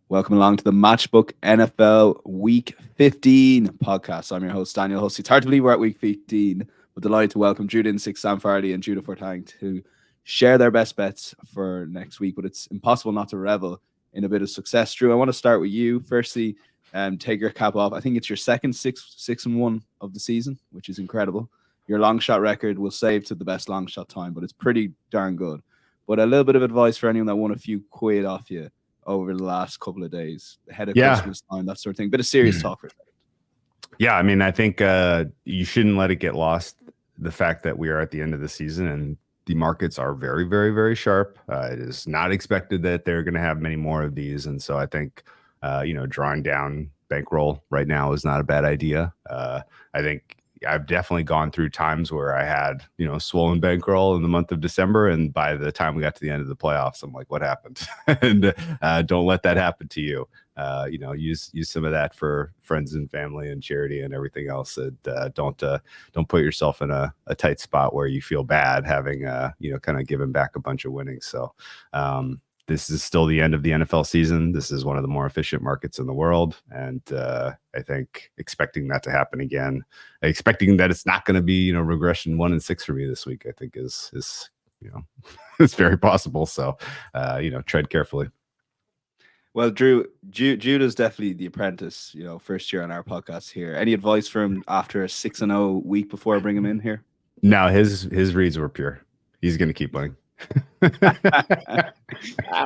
Welcome along to the Matchbook NFL Week 15 podcast. I'm your host, Daniel Hussey. It's hard to believe we're at Week 15, but delighted to welcome Drew Dinsick, Sam Farley, and Judah Fortgang to share their best bets for next week. But it's impossible not to revel in a bit of success. Drew, I want to start with you. Firstly, take your cap off. I think it's your second 6-1 of the season, which is incredible. Your long shot record will save to the best long shot time, but it's pretty darn good. But a little bit of advice for anyone that won a few quid off you over the last couple of days, ahead of Christmas time, that sort of thing. Bit of serious talk for a second. Yeah, I mean, I think you shouldn't let it get lost, the fact that we are at the end of the season and the markets are very, very, very sharp. It is not expected that they're going to have many more of these. And so I think, drawing down bankroll right now is not a bad idea. I think I've definitely gone through times where I had, swollen bankroll in the month of December. And by the time we got to the end of the playoffs, I'm like, what happened? And don't let that happen to you. Use some of that for friends and family and charity and everything else. And don't put yourself in a tight spot where you feel bad having, kind of given back a bunch of winnings. So, this is still the end of the NFL season. This is one of the more efficient markets in the world. And I think expecting that to happen again, expecting that it's not going to be, regression 1-6 for me this week, I think is it's very possible. So, tread carefully. Well, Drew, Judah's definitely the apprentice, first year on our podcast here. Any advice for him after a 6-0 week before I bring him in here? No, his reads were pure. He's going to keep winning.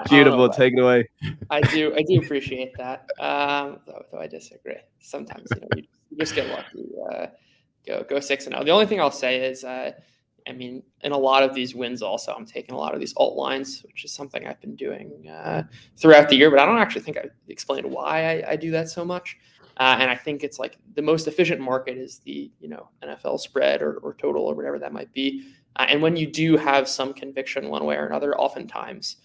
Beautiful, take it away. I do appreciate that, though I disagree. Sometimes you just get lucky. Go 6-0. The only thing I'll say is, in a lot of these wins, also I'm taking a lot of these alt lines, which is something I've been doing throughout the year. But I don't actually think I explained why I do that so much. And I think it's like the most efficient market is the NFL spread or total or whatever that might be. And when you do have some conviction one way or another, oftentimes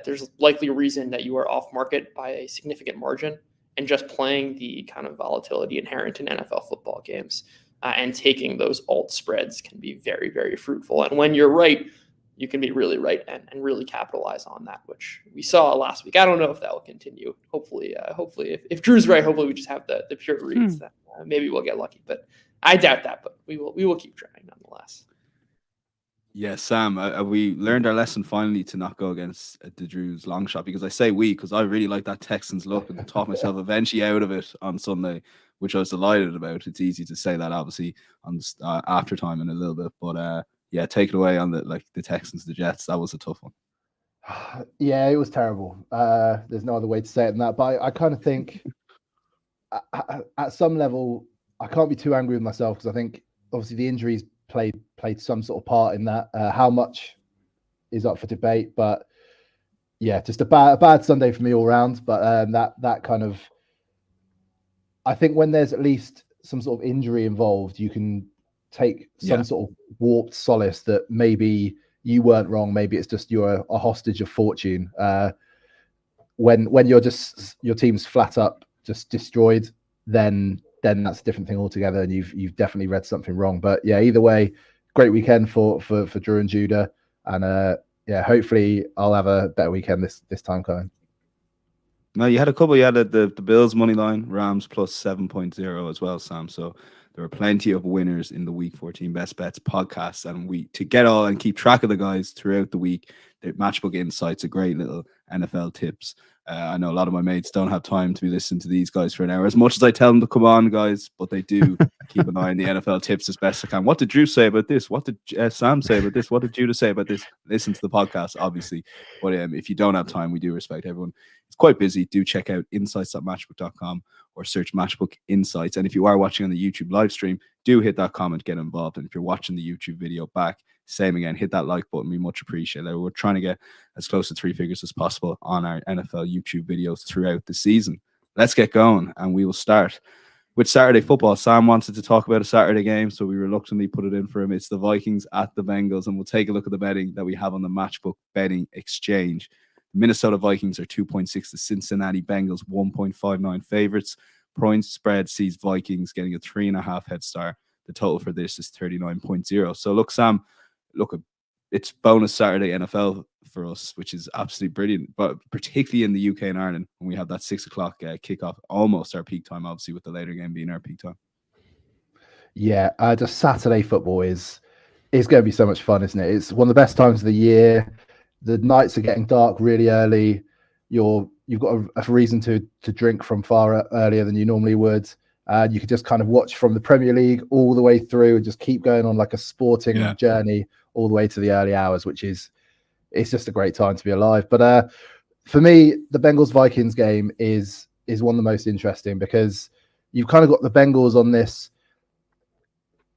there's likely a reason that you are off market by a significant margin, and just playing the kind of volatility inherent in NFL football games and taking those alt spreads can be very, very fruitful. And when you're right, you can be really right and really capitalize on that, which we saw last week. I don't know if that will continue. Hopefully, if Drew's right, hopefully we just have the pure reads. That maybe we'll get lucky, but I doubt that. But we will keep trying nonetheless. Yeah, Sam, we learned our lesson finally to not go against the Drew's long shot, because I say we, because I really like that Texans look and talk myself eventually out of it on Sunday, which I was delighted about. It's easy to say that obviously on the after time in a little bit, but yeah, take it away on the Texans, the Jets. That was a tough one. Yeah, it was terrible. There's no other way to say it than that. But I kind of think at some level, I can't be too angry with myself, because I think obviously the injuries played some sort of part in that. How much is up for debate, but yeah, just a bad Sunday for me all round. But that kind of, I think when there's at least some sort of injury involved, you can take some sort of warped solace that maybe you weren't wrong. Maybe it's just you're a hostage of fortune. When you're just, your team's flat up, just destroyed, then that's a different thing altogether, and you've definitely read something wrong. But yeah, either way, great weekend for Drew and Judah, and hopefully I'll have a better weekend this time coming. No, you had a couple. You had the Bills money line, Rams plus 7.0 as well, Sam. So there were plenty of winners in the Week 14 Best Bets podcast, and to get all and keep track of the guys throughout the week, the Matchbook Insights, a great little NFL tips. I know a lot of my mates don't have time to be listening to these guys for an hour, as much as I tell them to come on, guys, but they do keep an eye on the NFL tips as best I can. What did Drew say about this? What did Sam say about this? What did Judah say about this? Listen to the podcast, obviously. But if you don't have time, we do respect everyone. It's quite busy. Do check out insights.matchbook.com or search Matchbook Insights. And if you are watching on the YouTube live stream, do hit that comment, get involved. And if you're watching the YouTube video back, same again, hit that like button. We much appreciate it. We're trying to get as close to 3 figures as possible on our NFL YouTube videos throughout the season. Let's get going, and we will start with Saturday football. Sam wanted to talk about a Saturday game, so we reluctantly put it in for him. It's the Vikings at the Bengals, and we'll take a look at the betting that we have on the Matchbook Betting Exchange. The Minnesota Vikings are 2.6 to Cincinnati Bengals 1.59 favorites. Points spread sees Vikings getting a 3.5 head start. The total for this is 39.0. So look, Sam, it's bonus Saturday NFL for us, which is absolutely brilliant. But particularly in the UK and Ireland, when we have that 6 o'clock kickoff, almost our peak time, obviously with the later game being our peak time. Yeah, just Saturday football is going to be so much fun, isn't it? It's one of the best times of the year. The nights are getting dark really early. You've got a reason to drink from far earlier than you normally would. You could just kind of watch from the Premier League all the way through and just keep going on like a sporting journey all the way to the early hours, it's just a great time to be alive. But for me, the Bengals-Vikings game is one of the most interesting because you've kind of got the Bengals on this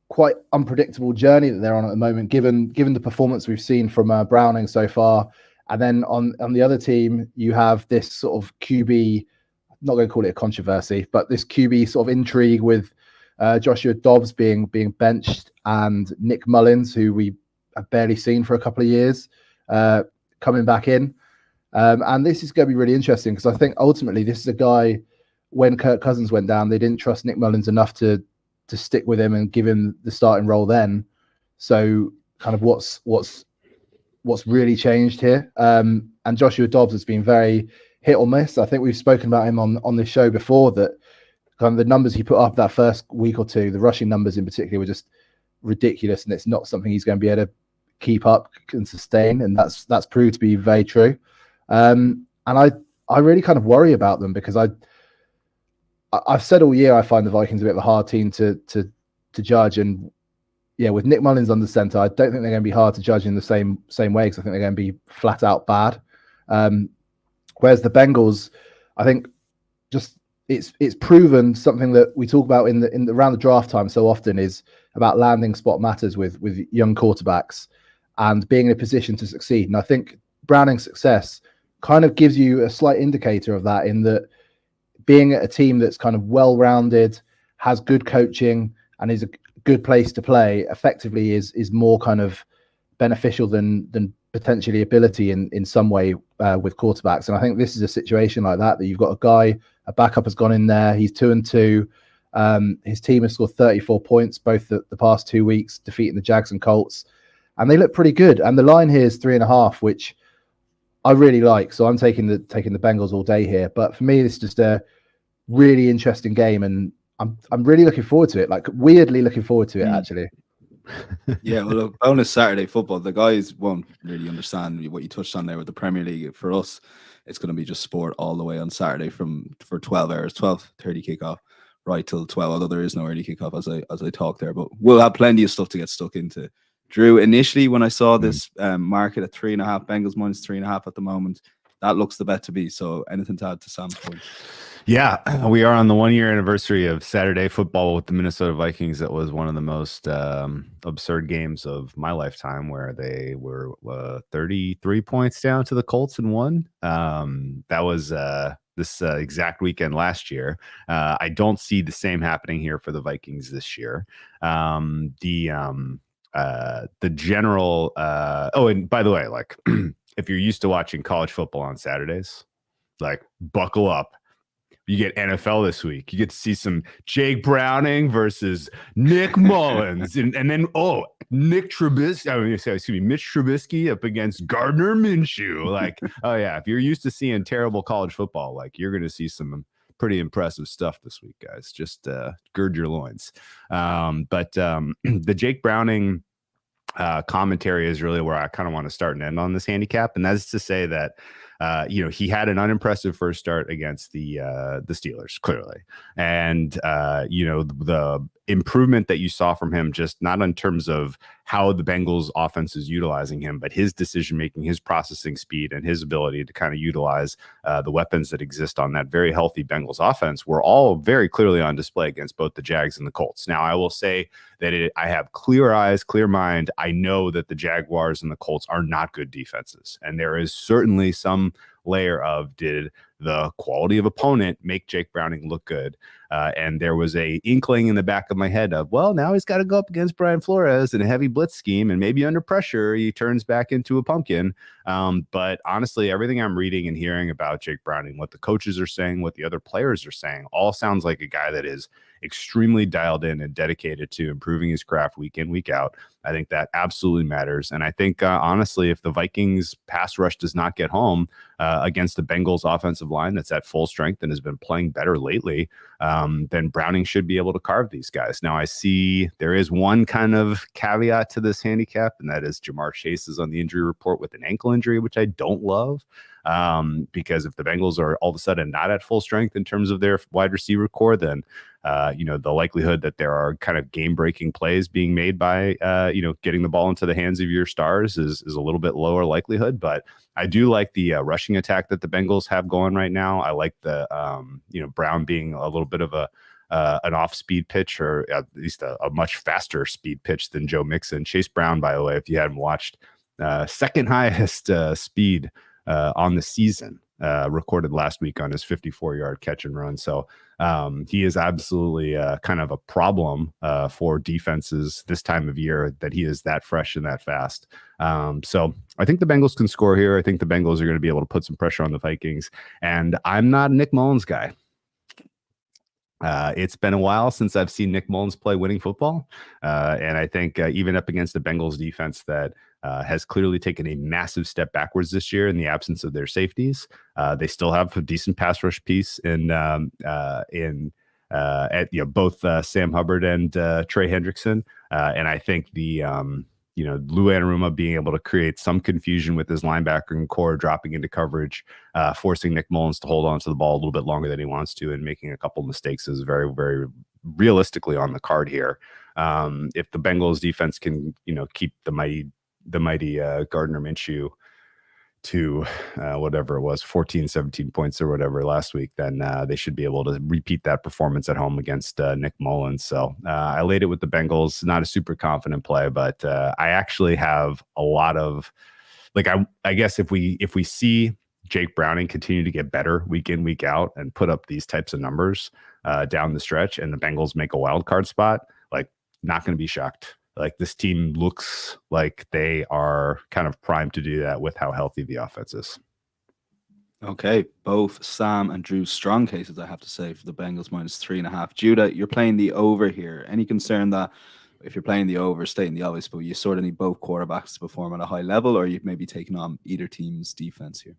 quite unpredictable journey that they're on at the moment, given the performance we've seen from Browning so far. And then on the other team, you have this sort of QB, I'm not going to call it a controversy, but this QB sort of intrigue with Joshua Dobbs being benched and Nick Mullins, who we have barely seen for a couple of years, coming back in. And this is going to be really interesting because I think ultimately this is a guy, when Kirk Cousins went down, they didn't trust Nick Mullins enough to stick with him and give him the starting role then. So kind of what's really changed here. And Joshua Dobbs has been very hit or miss. I think we've spoken about him on this show before, that kind of the numbers he put up that first week or two, the rushing numbers in particular, were just ridiculous, and it's not something he's going to be able to keep up and sustain, and that's proved to be very true. And I really kind of worry about them because I've said all year I find the Vikings a bit of a hard team to judge, and yeah, with Nick Mullins under center, I don't think they're going to be hard to judge in the same way, because I think they're going to be flat out bad. Whereas the Bengals, I think just it's proven something that we talk about around the draft time so often, is about landing spot matters with young quarterbacks and being in a position to succeed. And I think Browning's success kind of gives you a slight indicator of that, in that being at a team that's kind of well-rounded, has good coaching, and is a good place to play effectively is more kind of beneficial than potentially ability in some way with quarterbacks. And I think this is a situation like that you've got a guy, a backup has gone in there. He's 2-2. His team has scored 34 points both the past 2 weeks, defeating the Jags and Colts, and they look pretty good. And the line here is 3.5, which I really like. So I'm taking the Bengals all day here. But for me, this is just a really interesting game, and I'm really looking forward to it. Like, weirdly looking forward to it, actually. Yeah, well, look, bonus Saturday football. The guys won't really understand what you touched on there with the Premier League. For us, it's going to be just sport all the way on Saturday for 12 hours, 12:30 kickoff, right till 12. Although there is no early kickoff as I talk there, but we'll have plenty of stuff to get stuck into. Drew, initially when I saw this market at 3.5, Bengals minus 3.5 at the moment, that looks the bet to be. So anything to add to Sam's point? Yeah, we are on the 1-year anniversary of Saturday football with the Minnesota Vikings. That was one of the most absurd games of my lifetime, where they were 33 points down to the Colts and won. That was this exact weekend last year. I don't see the same happening here for the Vikings this year. The general oh, and by the way, like if you're used to watching college football on Saturdays, like, buckle up. You get NFL this week. You get to see some Jake Browning versus Nick Mullins, and then Mitch Trubisky up against Gardner Minshew. Like, oh yeah, if you're used to seeing terrible college football, like, you're going to see some pretty impressive stuff this week, guys. Just gird your loins. But the Jake Browning commentary is really where I kind of want to start and end on this handicap, and that's to say that he had an unimpressive first start against the Steelers, clearly, and the improvement that you saw from him, just not in terms of how the Bengals offense is utilizing him, but his decision making, his processing speed, and his ability to kind of utilize the weapons that exist on that very healthy Bengals offense were all very clearly on display against both the Jags and the Colts. Now, I will say that I have clear eyes, clear mind. I know that the Jaguars and the Colts are not good defenses, and there is certainly some layer of, did the quality of opponent make Jake Browning look good? And there was a inkling in the back of my head of, well, now he's got to go up against Brian Flores in a heavy blitz scheme, and maybe under pressure he turns back into a pumpkin. But honestly, everything I'm reading and hearing about Jake Browning, what the coaches are saying, what the other players are saying, all sounds like a guy that is extremely dialed in and dedicated to improving his craft week in, week out. I think that absolutely matters. And I think, honestly, if the Vikings pass rush does not get home against the Bengals offensive line that's at full strength and has been playing better lately, then Browning should be able to carve these guys. Now, I see there is one kind of caveat to this handicap, and that is Jamar Chase is on the injury report with an ankle injury, which I don't love. Because if the Bengals are all of a sudden not at full strength in terms of their wide receiver core, then the likelihood that there are kind of game-breaking plays being made by getting the ball into the hands of your stars is a little bit lower likelihood. But I do like the rushing attack that the Bengals have going right now. I like the Brown being a little bit of an off-speed pitch, or at least a much faster speed pitch than Joe Mixon. Chase Brown, by the way, if you hadn't watched, second highest speed on the season, recorded last week on his 54-yard catch and run. So he is absolutely kind of a problem for defenses this time of year, that he is that fresh and that fast. So I think the Bengals can score here. I think the Bengals are going to be able to put some pressure on the Vikings. And I'm not a Nick Mullins guy. It's been a while since I've seen Nick Mullins play winning football. And I think even up against the Bengals defense that has clearly taken a massive step backwards this year in the absence of their safeties, they still have a decent pass rush piece in both Sam Hubbard and Trey Hendrickson. And I think the Lou Anarumo being able to create some confusion with his linebacker core dropping into coverage, forcing Nick Mullins to hold on to the ball a little bit longer than he wants to, and making a couple mistakes is very, very realistically on the card here. If the Bengals defense can, keep the mighty Gardner Minshew to whatever it was, 14, 17 points or whatever last week, then they should be able to repeat that performance at home against Nick Mullins. So I laid it with the Bengals. Not a super confident play, but I actually have a lot of, I guess if we see Jake Browning continue to get better week in, week out and put up these types of numbers down the stretch, and the Bengals make a wild card spot, not going to be shocked. This team looks like they are kind of primed to do that with how healthy the offense is. Okay, both Sam and Drew's strong cases, I have to say, for the Bengals -3.5. Judah, you're playing the over here. Any concern that if you're playing the over, stating the obvious, but you sort of need both quarterbacks to perform at a high level, or you've maybe taken on either team's defense here?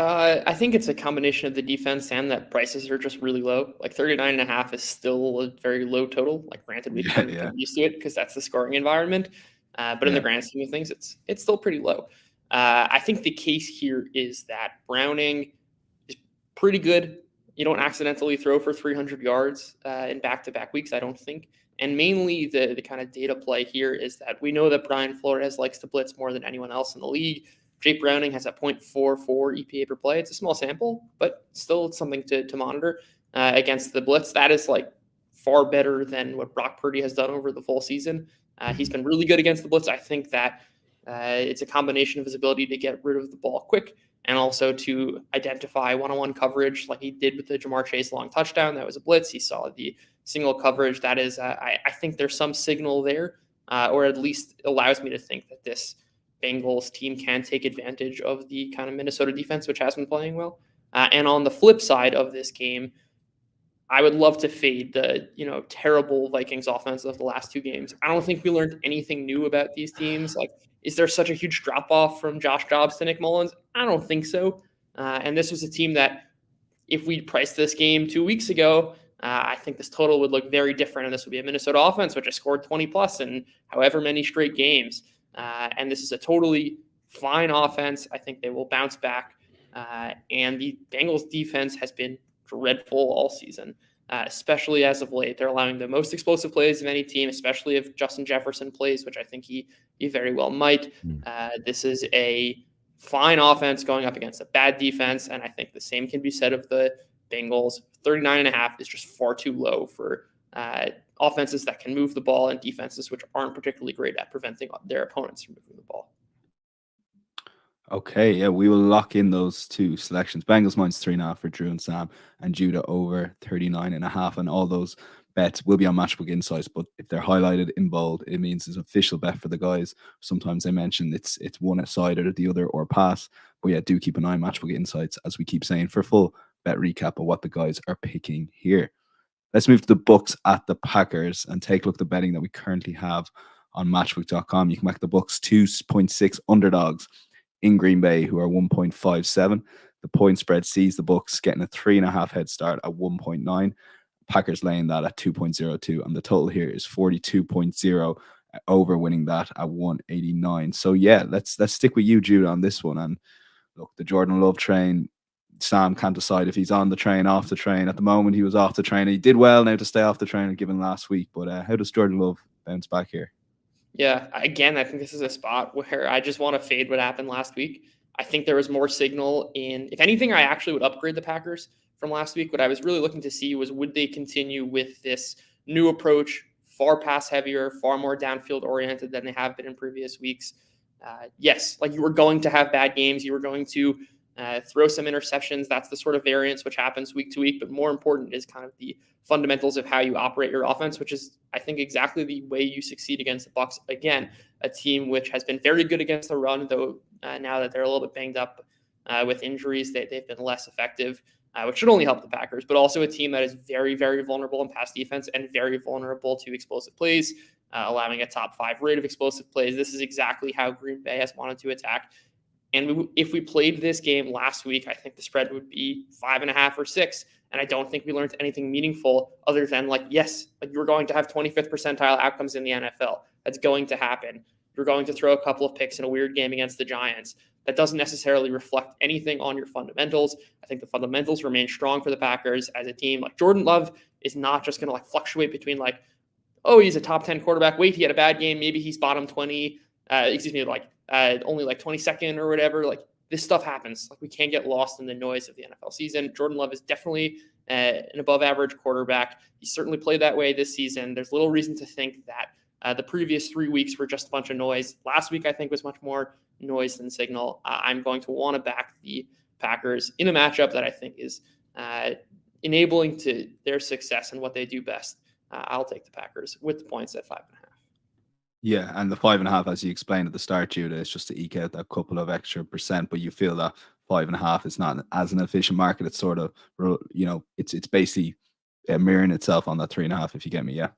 I think it's a combination of the defense and that prices are just really low. 39.5 is still a very low total. Granted, we can get used to it because that's the scoring environment. But in the grand scheme of things, it's still pretty low. I think the case here is that Browning is pretty good. You don't accidentally throw for 300 yards in back-to-back weeks, I don't think. And mainly the kind of data play here is that we know that Brian Flores likes to blitz more than anyone else in the league. Jake Browning has a 0.44 EPA per play. It's a small sample, but still it's something to monitor against the blitz. That is far better than what Brock Purdy has done over the full season. He's been really good against the blitz. I think that it's a combination of his ability to get rid of the ball quick and also to identify one-on-one coverage like he did with the Jamar Chase long touchdown. That was a blitz. He saw the single coverage. That is, I think there's some signal there, or at least allows me to think that this Bengals team can take advantage of the kind of Minnesota defense, which has been playing well. And on the flip side of this game, I would love to fade the terrible Vikings offense of the last two games. I don't think we learned anything new about these teams. Is there such a huge drop off from Josh Dobbs to Nick Mullins? I don't think so. And this was a team that, if we priced this game 2 weeks ago, I think this total would look very different, and this would be a Minnesota offense which has scored 20 plus in however many straight games. And this is a totally fine offense. I think they will bounce back. And the Bengals defense has been dreadful all season, especially as of late. They're allowing the most explosive plays of any team, especially if Justin Jefferson plays, which I think he very well might. This is a fine offense going up against a bad defense, and I think the same can be said of the Bengals. 39.5 is just far too low for offenses that can move the ball and defenses which aren't particularly great at preventing their opponents from moving the ball. Okay, yeah, we will lock in those two selections. Bengals -3.5 for Drew and Sam, and Judah over 39.5. And all those bets will be on Matchbook Insights, but if they're highlighted in bold, it means it's an official bet for the guys. Sometimes they mention it's one side or the other or pass. But yeah, do keep an eye on Matchbook Insights, as we keep saying, for full bet recap of what the guys are picking here. Let's move to the Bucs at the Packers and take a look at the betting that we currently have on matchbook.com. You can back the Bucs 2.6 underdogs in Green Bay, who are 1.57. The point spread sees the Bucs getting a 3.5 head start at 1.9. Packers laying that at 2.02, and the total here is 42.0, over winning that at 189. So yeah, let's stick with you, Jude, on this one. And look, the Jordan Love train, Sam can't decide if he's on the train, off the train. At the moment, he was off the train. He did well now to stay off the train given last week. But how does Jordan Love bounce back here? Yeah, again, I think this is a spot where I just want to fade what happened last week. I think there was more signal in, if anything, I actually would upgrade the Packers from last week. What I was really looking to see was, would they continue with this new approach, far pass heavier, far more downfield oriented than they have been in previous weeks? Yes, like you were going to have bad games. You were going to throw some interceptions. That's the sort of variance which happens week to week. But more important is kind of the fundamentals of how you operate your offense, which is, I think, exactly the way you succeed against the Bucs. Again, a team which has been very good against the run, though now that they're a little bit banged up with injuries, they've been less effective, which should only help the Packers, but also a team that is very, very vulnerable in pass defense and very vulnerable to explosive plays, allowing a top 5 rate of explosive plays. This is exactly how Green Bay has wanted to attack. And if we played this game last week, I think the spread would be 5.5 or 6. And I don't think we learned anything meaningful other than, like, yes, like you're going to have 25th percentile outcomes in the NFL. That's going to happen. You're going to throw a couple of picks in a weird game against the Giants. That doesn't necessarily reflect anything on your fundamentals. I think the fundamentals remain strong for the Packers as a team. Like, Jordan Love is not just going to like fluctuate between like, oh, he's a top 10 quarterback. Wait, he had a bad game. Maybe he's bottom 20. Only like 22nd or whatever. Like, this stuff happens. Like, we can't get lost in the noise of the NFL season. Jordan Love is definitely an above average quarterback. He certainly played that way this season. There's little reason to think that the previous 3 weeks were just a bunch of noise. Last week, I think, was much more noise than signal. I'm going to want to back the Packers in a matchup that I think is enabling to their success and what they do best. I'll take the Packers with the points at 5.5. Yeah, and the 5.5, as you explained at the start, Judah, is just to eke out that couple of extra percent. But you feel that 5.5 is not as an efficient market. It's sort of, it's basically mirroring itself on that 3.5. If you get me, yeah.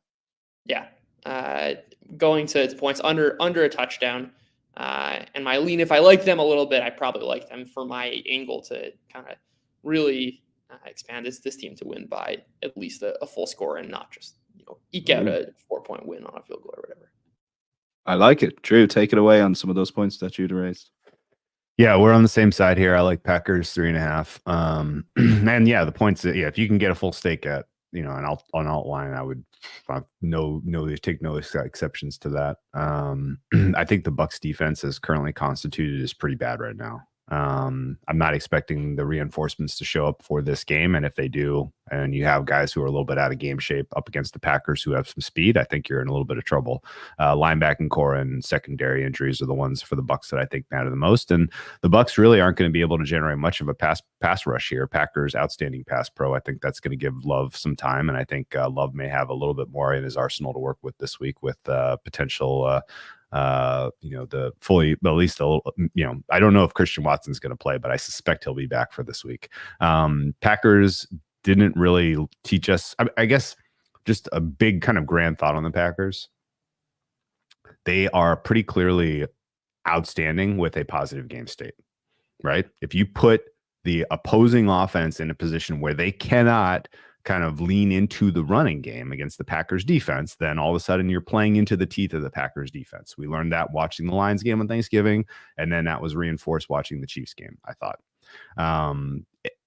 Yeah, going to points under a touchdown, and my lean. If I like them a little bit, I probably like them for my angle to kind of really expand this team to win by at least a full score and not just eke out a 4-point win on a field goal or whatever. I like it. Drew, take it away on some of those points that you'd raised. Yeah, we're on the same side here. I like Packers 3.5. And yeah, the points that, if you can get a full stake at, an outline, I would take no exceptions to that. I think the Bucs defense as currently constituted is pretty bad right now. I'm not expecting the reinforcements to show up for this game. And if they do, and you have guys who are a little bit out of game shape up against the Packers who have some speed, I think you're in a little bit of trouble. Linebacking core and secondary injuries are the ones for the Bucs that I think matter the most. And the Bucs really aren't going to be able to generate much of a pass rush here. Packers outstanding pass pro. I think that's going to give Love some time. And I think Love may have a little bit more in his arsenal to work with this week with potential the fully, at least a little, I don't know if Christian Watson's going to play, but I suspect he'll be back for this week. Packers didn't really teach us, I guess, just a big kind of grand thought on the Packers. They are pretty clearly outstanding with a positive game state, right? If you put the opposing offense in a position where they cannot kind of lean into the running game against the Packers defense, then all of a sudden you're playing into the teeth of the Packers defense. We learned that watching the Lions game on Thanksgiving, and then that was reinforced watching the Chiefs game, I thought.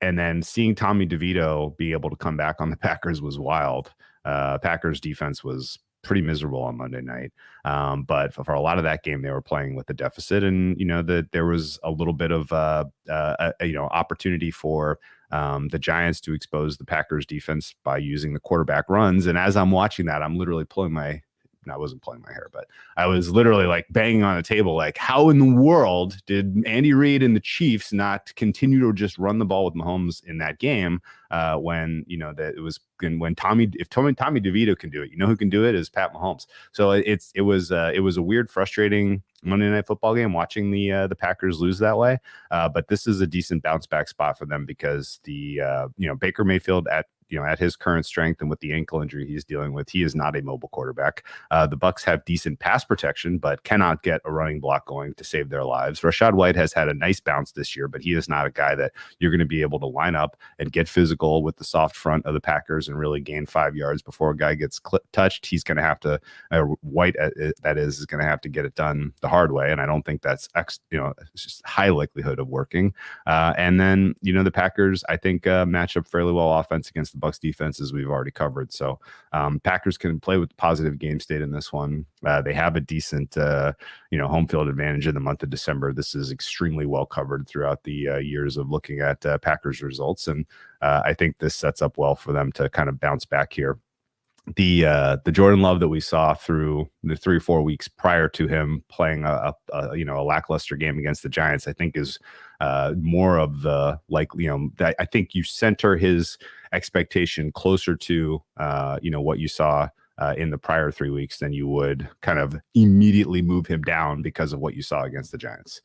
And then seeing Tommy DeVito be able to come back on the Packers was wild. Packers defense was pretty miserable on Monday night. But for a lot of that game, they were playing with a deficit, and that there was a little bit of opportunity for the Giants to expose the Packers defense by using the quarterback runs. And as I'm watching that, I'm literally I wasn't pulling my hair, but I was literally like banging on the table, like, how in the world did Andy Reid and the Chiefs not continue to just run the ball with Mahomes in that game when Tommy DeVito can do it, who can do it is Pat Mahomes. So it was a weird, frustrating Monday Night Football game watching the Packers lose that way. But this is a decent bounce back spot for them because the Baker Mayfield at at his current strength and with the ankle injury he's dealing with, he is not a mobile quarterback. The Bucs have decent pass protection, but cannot get a running block going to save their lives. Rashad White has had a nice bounce this year, but he is not a guy that you're going to be able to line up and get physical with the soft front of the Packers and really gain 5 yards before a guy gets touched. He's going to have to, White, that is going to have to get it done the hard way. And I don't think that's, it's just high likelihood of working. And then, the Packers, I think, match up fairly well offense against the Bucs defense, as we've already covered. So Packers can play with positive game state in this one. They have a decent, home field advantage in the month of December. This is extremely well covered throughout the years of looking at Packers results. And I think this sets up well for them to kind of bounce back here. The Jordan Love that we saw through the 3 or 4 weeks prior to him playing a lackluster game against the Giants, I think is more of the that I think you center his expectation closer to what you saw in the prior 3 weeks than you would kind of immediately move him down because of what you saw against the Giants.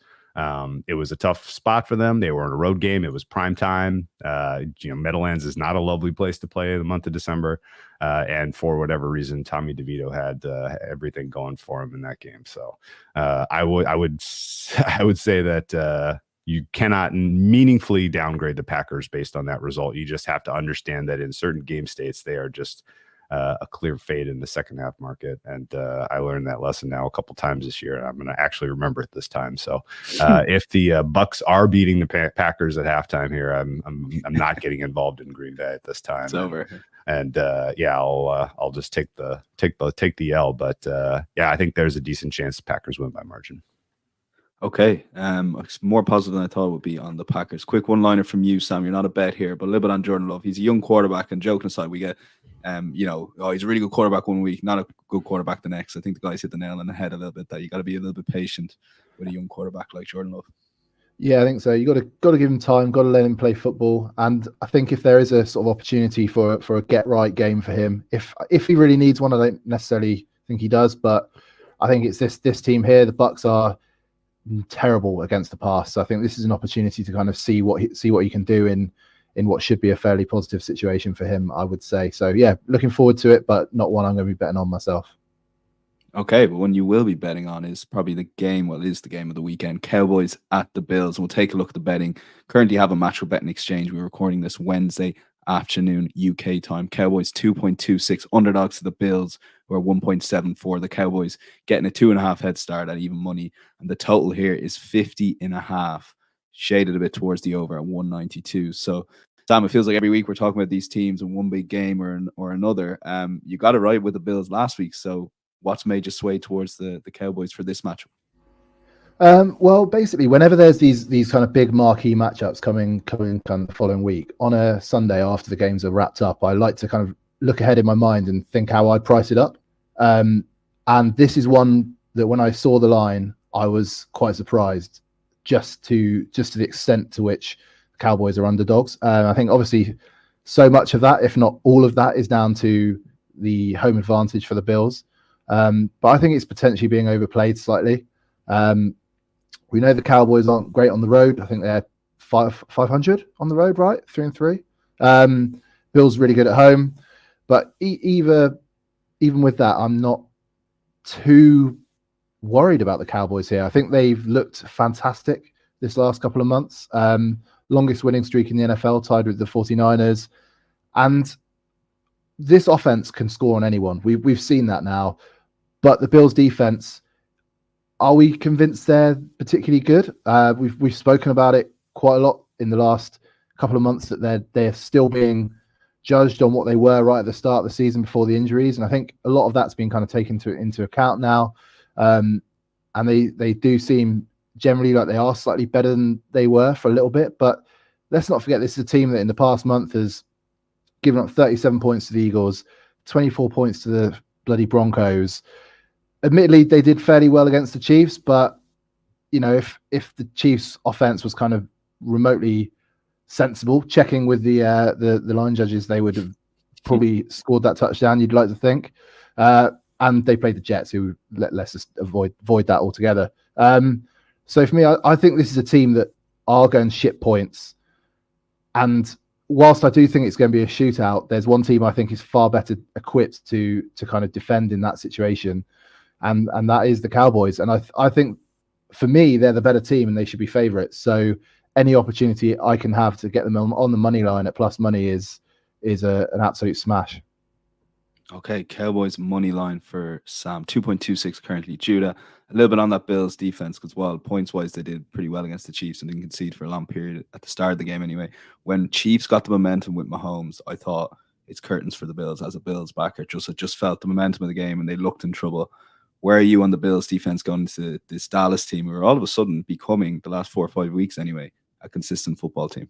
It was a tough spot for them. They were in a road game. It was prime time. Meadowlands is not a lovely place to play in the month of December. And for whatever reason, Tommy DeVito had everything going for him in that game. So I would say that you cannot meaningfully downgrade the Packers based on that result. You just have to understand that in certain game states, they are just a clear fade in the second half market. And I learned that lesson now a couple times this year, and I'm going to actually remember it this time. So if the Bucs are beating the Packers at halftime here, I'm not getting involved in Green Bay at this time. It's over. And I'll just take the L. But I think there's a decent chance the Packers win by margin. Okay, it's more positive than I thought it would be on the Packers. Quick one-liner from you, Sam. You're not a bet here, but a little bit on Jordan Love. He's a young quarterback, and joking aside, we get, he's a really good quarterback one week, not a good quarterback the next. I think the guys hit the nail on the head a little bit, that you got to be a little bit patient with a young quarterback like Jordan Love. Yeah, I think so. You got to give him time, got to let him play football, and I think if there is a sort of opportunity for a get right game for him, if he really needs one, I don't necessarily think he does, but I think it's this team here. The Bucs are terrible against the pass, so I think this is an opportunity to kind of see what he can do in what should be a fairly positive situation for him, I would say. So yeah, looking forward to it, but not one I'm going to be betting on myself. Okay, but one you will be betting on is probably the game. Well, it is the game of the weekend. Cowboys at the Bills. And we'll take a look at the betting. Currently have a match for betting exchange. We're recording this Wednesday afternoon UK time. Cowboys 2.26 underdogs to the Bills, who are 1.74. The Cowboys getting a 2.5 head start at even money, and the total here is 50.5, shaded a bit towards the over at 192. So Sam, it feels like every week we're talking about these teams in one big game or another. You got it right with the Bills last week, so what's made you sway towards the Cowboys for this matchup? Well, basically, whenever there's these kind of big marquee matchups coming kind of the following week, on a Sunday after the games are wrapped up, I like to kind of look ahead in my mind and think how I'd price it up. And this is one that when I saw the line, I was quite surprised just to the extent to which the Cowboys are underdogs. I think obviously so much of that, if not all of that, is down to the home advantage for the Bills. But I think it's potentially being overplayed slightly. We know the Cowboys aren't great on the road. I think they're 500 on the road, right? 3-3. Bills really good at home, but even with that, I'm not too worried about the Cowboys here. I think they've looked fantastic this last couple of months. Longest winning streak in the NFL, tied with the 49ers. And this offense can score on anyone. We've seen that now. But the Bills defense, are we convinced they're particularly good? We've spoken about it quite a lot in the last couple of months, that they're still being judged on what they were right at the start of the season before the injuries. And I think a lot of that's been kind of taken into account now. And they do seem generally like they are slightly better than they were for a little bit. But let's not forget, this is a team that in the past month has given up 37 points to the Eagles, 24 points to the bloody Broncos. Admittedly, they did fairly well against the Chiefs, but if the Chiefs' offense was kind of remotely sensible, checking with the line judges, they would have probably scored that touchdown, you'd like to think. And they played the Jets, who let's just avoid that altogether. So for me, I think this is a team that are going to ship points. And whilst I do think it's going to be a shootout, there's one team I think is far better equipped to kind of defend in that situation, and that is the Cowboys. And I think for me, they're the better team and they should be favourites. So any opportunity I can have to get them on the money line at plus money is an absolute smash. Okay, Cowboys money line for Sam, 2.26 currently. Judah, a little bit on that Bills defense, because while points wise they did pretty well against the Chiefs and didn't concede for a long period at the start of the game anyway. When Chiefs got the momentum with Mahomes, I thought it's curtains for the Bills as a Bills backer. I just felt the momentum of the game and they looked in trouble. Where are you on the Bills defense going into this Dallas team, who are all of a sudden becoming, the last 4 or 5 weeks anyway, a consistent football team?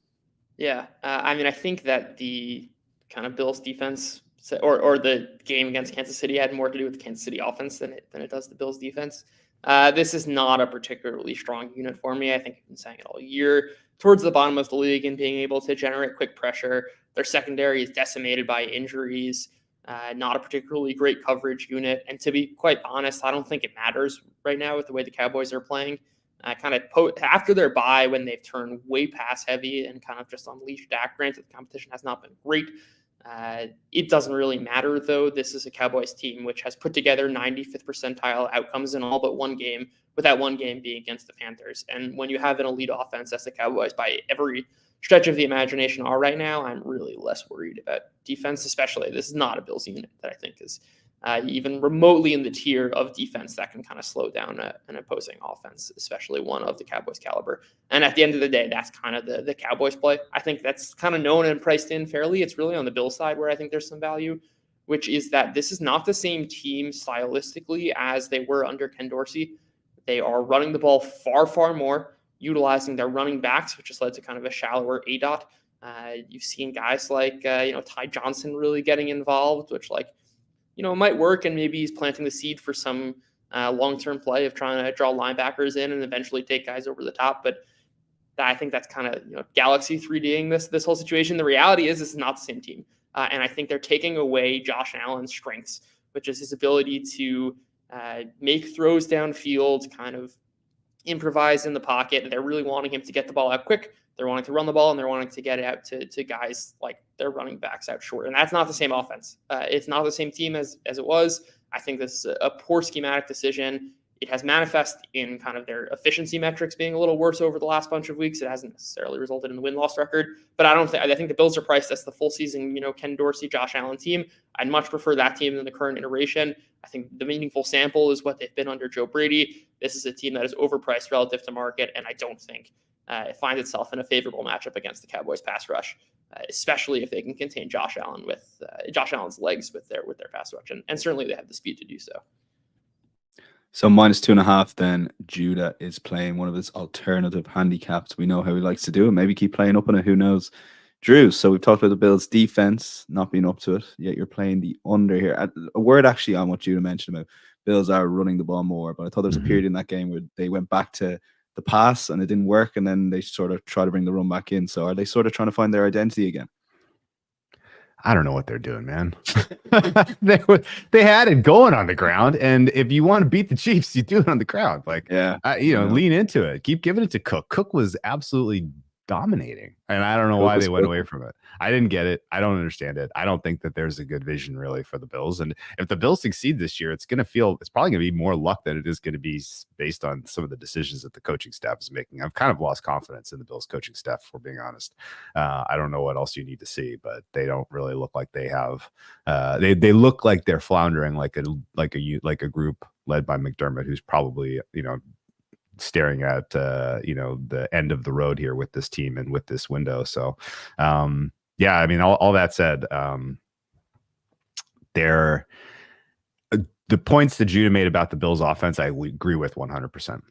Yeah, I mean, I think that the kind of Bills defense or the game against Kansas City had more to do with the Kansas City offense than it does the Bills defense. This is not a particularly strong unit for me. I think I've been saying it all year. Towards the bottom of the league and being able to generate quick pressure. Their secondary is decimated by injuries. Not a particularly great coverage unit. And to be quite honest, I don't think it matters right now with the way the Cowboys are playing. After their bye, when they've turned way pass heavy and kind of just unleashed Dak, granted the competition has not been great. It doesn't really matter, though. This is a Cowboys team which has put together 95th percentile outcomes in all but one game, with that one game being against the Panthers. And when you have an elite offense as the Cowboys by every stretch of the imagination are right now, I'm really less worried about defense, especially. This is not a Bills unit that I think is even remotely in the tier of defense that can kind of slow down an opposing offense, especially one of the Cowboys caliber. And at the end of the day, that's kind of the Cowboys play. I think that's kind of known and priced in fairly. It's really on the Bills side where I think there's some value, which is that this is not the same team stylistically as they were under Ken Dorsey. They are running the ball far, far more, utilizing their running backs, which has led to kind of a shallower ADOT. You've seen guys like, Ty Johnson really getting involved, which might work, and maybe he's planting the seed for some long-term play of trying to draw linebackers in and eventually take guys over the top. But I think that's kind of Galaxy 3Ding this whole situation. The reality is this is not the same team, and I think they're taking away Josh Allen's strengths, which is his ability to make throws downfield, kind of improvise in the pocket. They're really wanting him to get the ball out quick. They're wanting to run the ball, and they're wanting to get it out to guys like their running backs out short. And that's not the same offense. It's not the same team as it was. I think this is a poor schematic decision. It has manifested in kind of their efficiency metrics being a little worse over the last bunch of weeks. It hasn't necessarily resulted in the win-loss record. But I think the Bills are priced as the full season, Ken Dorsey, Josh Allen team. I'd much prefer that team than the current iteration. I think the meaningful sample is what they've been under Joe Brady. This is a team that is overpriced relative to market, and I don't think it finds itself in a favorable matchup against the Cowboys pass rush, especially if they can contain Josh Allen with Josh Allen's legs with their pass rush, and certainly they have the speed to do so. So -2.5, then Judah is playing one of his alternative handicaps. We know how he likes to do it. Maybe keep playing up on it. Who knows? Drew, so we've talked about the Bills' defense not being up to it, yet you're playing the under here. A word actually on what Judah mentioned about Bills are running the ball more, but I thought there was a period in that game where they went back to the pass and it didn't work, and then they sort of try to bring the run back in. So are they sort of trying to find their identity again? I don't know what they're doing, man. They had it going on the ground, and if you want to beat the Chiefs, you do it on the ground. Lean into it. Keep giving it to Cook. Cook was absolutely dominating, and I don't know why they went away from it. I didn't get it. I don't understand it. I don't think that there's a good vision really for the Bills. And if the Bills succeed this year, it's probably going to be more luck than it is going to be based on some of the decisions that the coaching staff is making. I've kind of lost confidence in the Bills coaching staff, for being honest. I don't know what else you need to see, but they don't really look like they have. They look like they're floundering like a group led by McDermott, who's probably staring at the end of the road here with this team and with this window. So I mean, all that said, the points that Judah made about the Bills offense, I agree with 100%.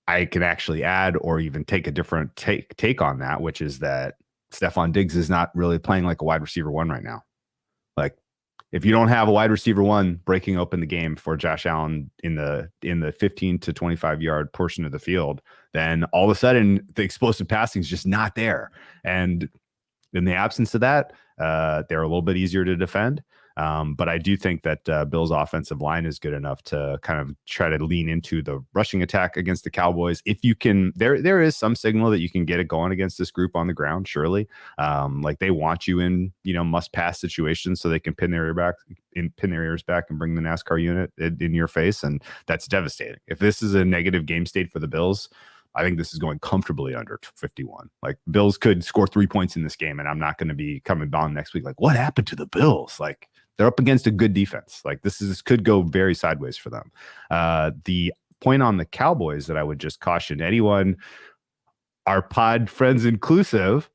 I can actually add or even take a different take on that, which is that Stephon Diggs is not really playing like a wide receiver one right now. Like, if you don't have a wide receiver one breaking open the game for Josh Allen in the 15 to 25 yard portion of the field, then all of a sudden the explosive passing is just not there. And in the absence of that, they're a little bit easier to defend. But I do think that Bills' offensive line is good enough to kind of try to lean into the rushing attack against the Cowboys. If you can, there is some signal that you can get it going against this group on the ground, surely. Like they want you in, must pass situations so they can pin their ears back and bring the NASCAR unit in your face. And that's devastating. If this is a negative game state for the Bills, I think this is going comfortably under 51. Like Bills could score 3 points in this game, and I'm not going to be coming on next week like, what happened to the Bills? Like they're up against a good defense. Like this could go very sideways for them. The point on the Cowboys that I would just caution anyone, our pod friends inclusive,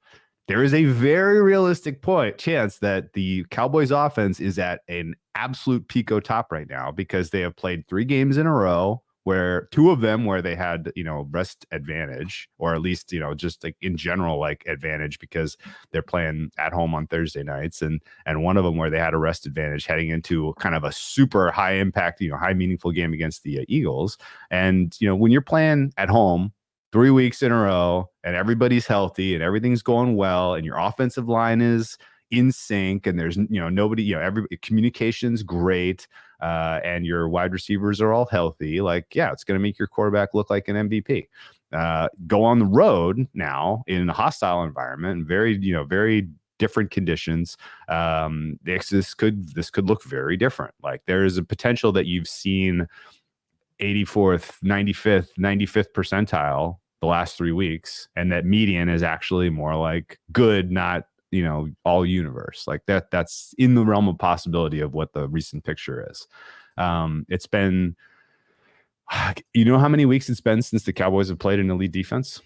there is a very realistic chance that the Cowboys offense is at an absolute pico top right now because they have played 3 games in a row where 2 of them where they had, rest advantage, or at least, just like in general, like advantage because they're playing at home on Thursday nights, and one of them where they had a rest advantage heading into kind of a super high impact, high meaningful game against the Eagles. And, when you're playing at home 3 weeks in a row and everybody's healthy and everything's going well and your offensive line is in sync and there's nobody, every communication's great, and your wide receivers are all healthy, like, yeah, it's going to make your quarterback look like an MVP. Go on the road now in a hostile environment and very different conditions. This could look very different. Like there is a potential that you've seen 84th, 95th percentile the last 3 weeks, and that median is actually more like good, not all universe. Like that's in the realm of possibility of what the recent picture is. It's been, how many weeks it's been since the Cowboys have played an elite defense?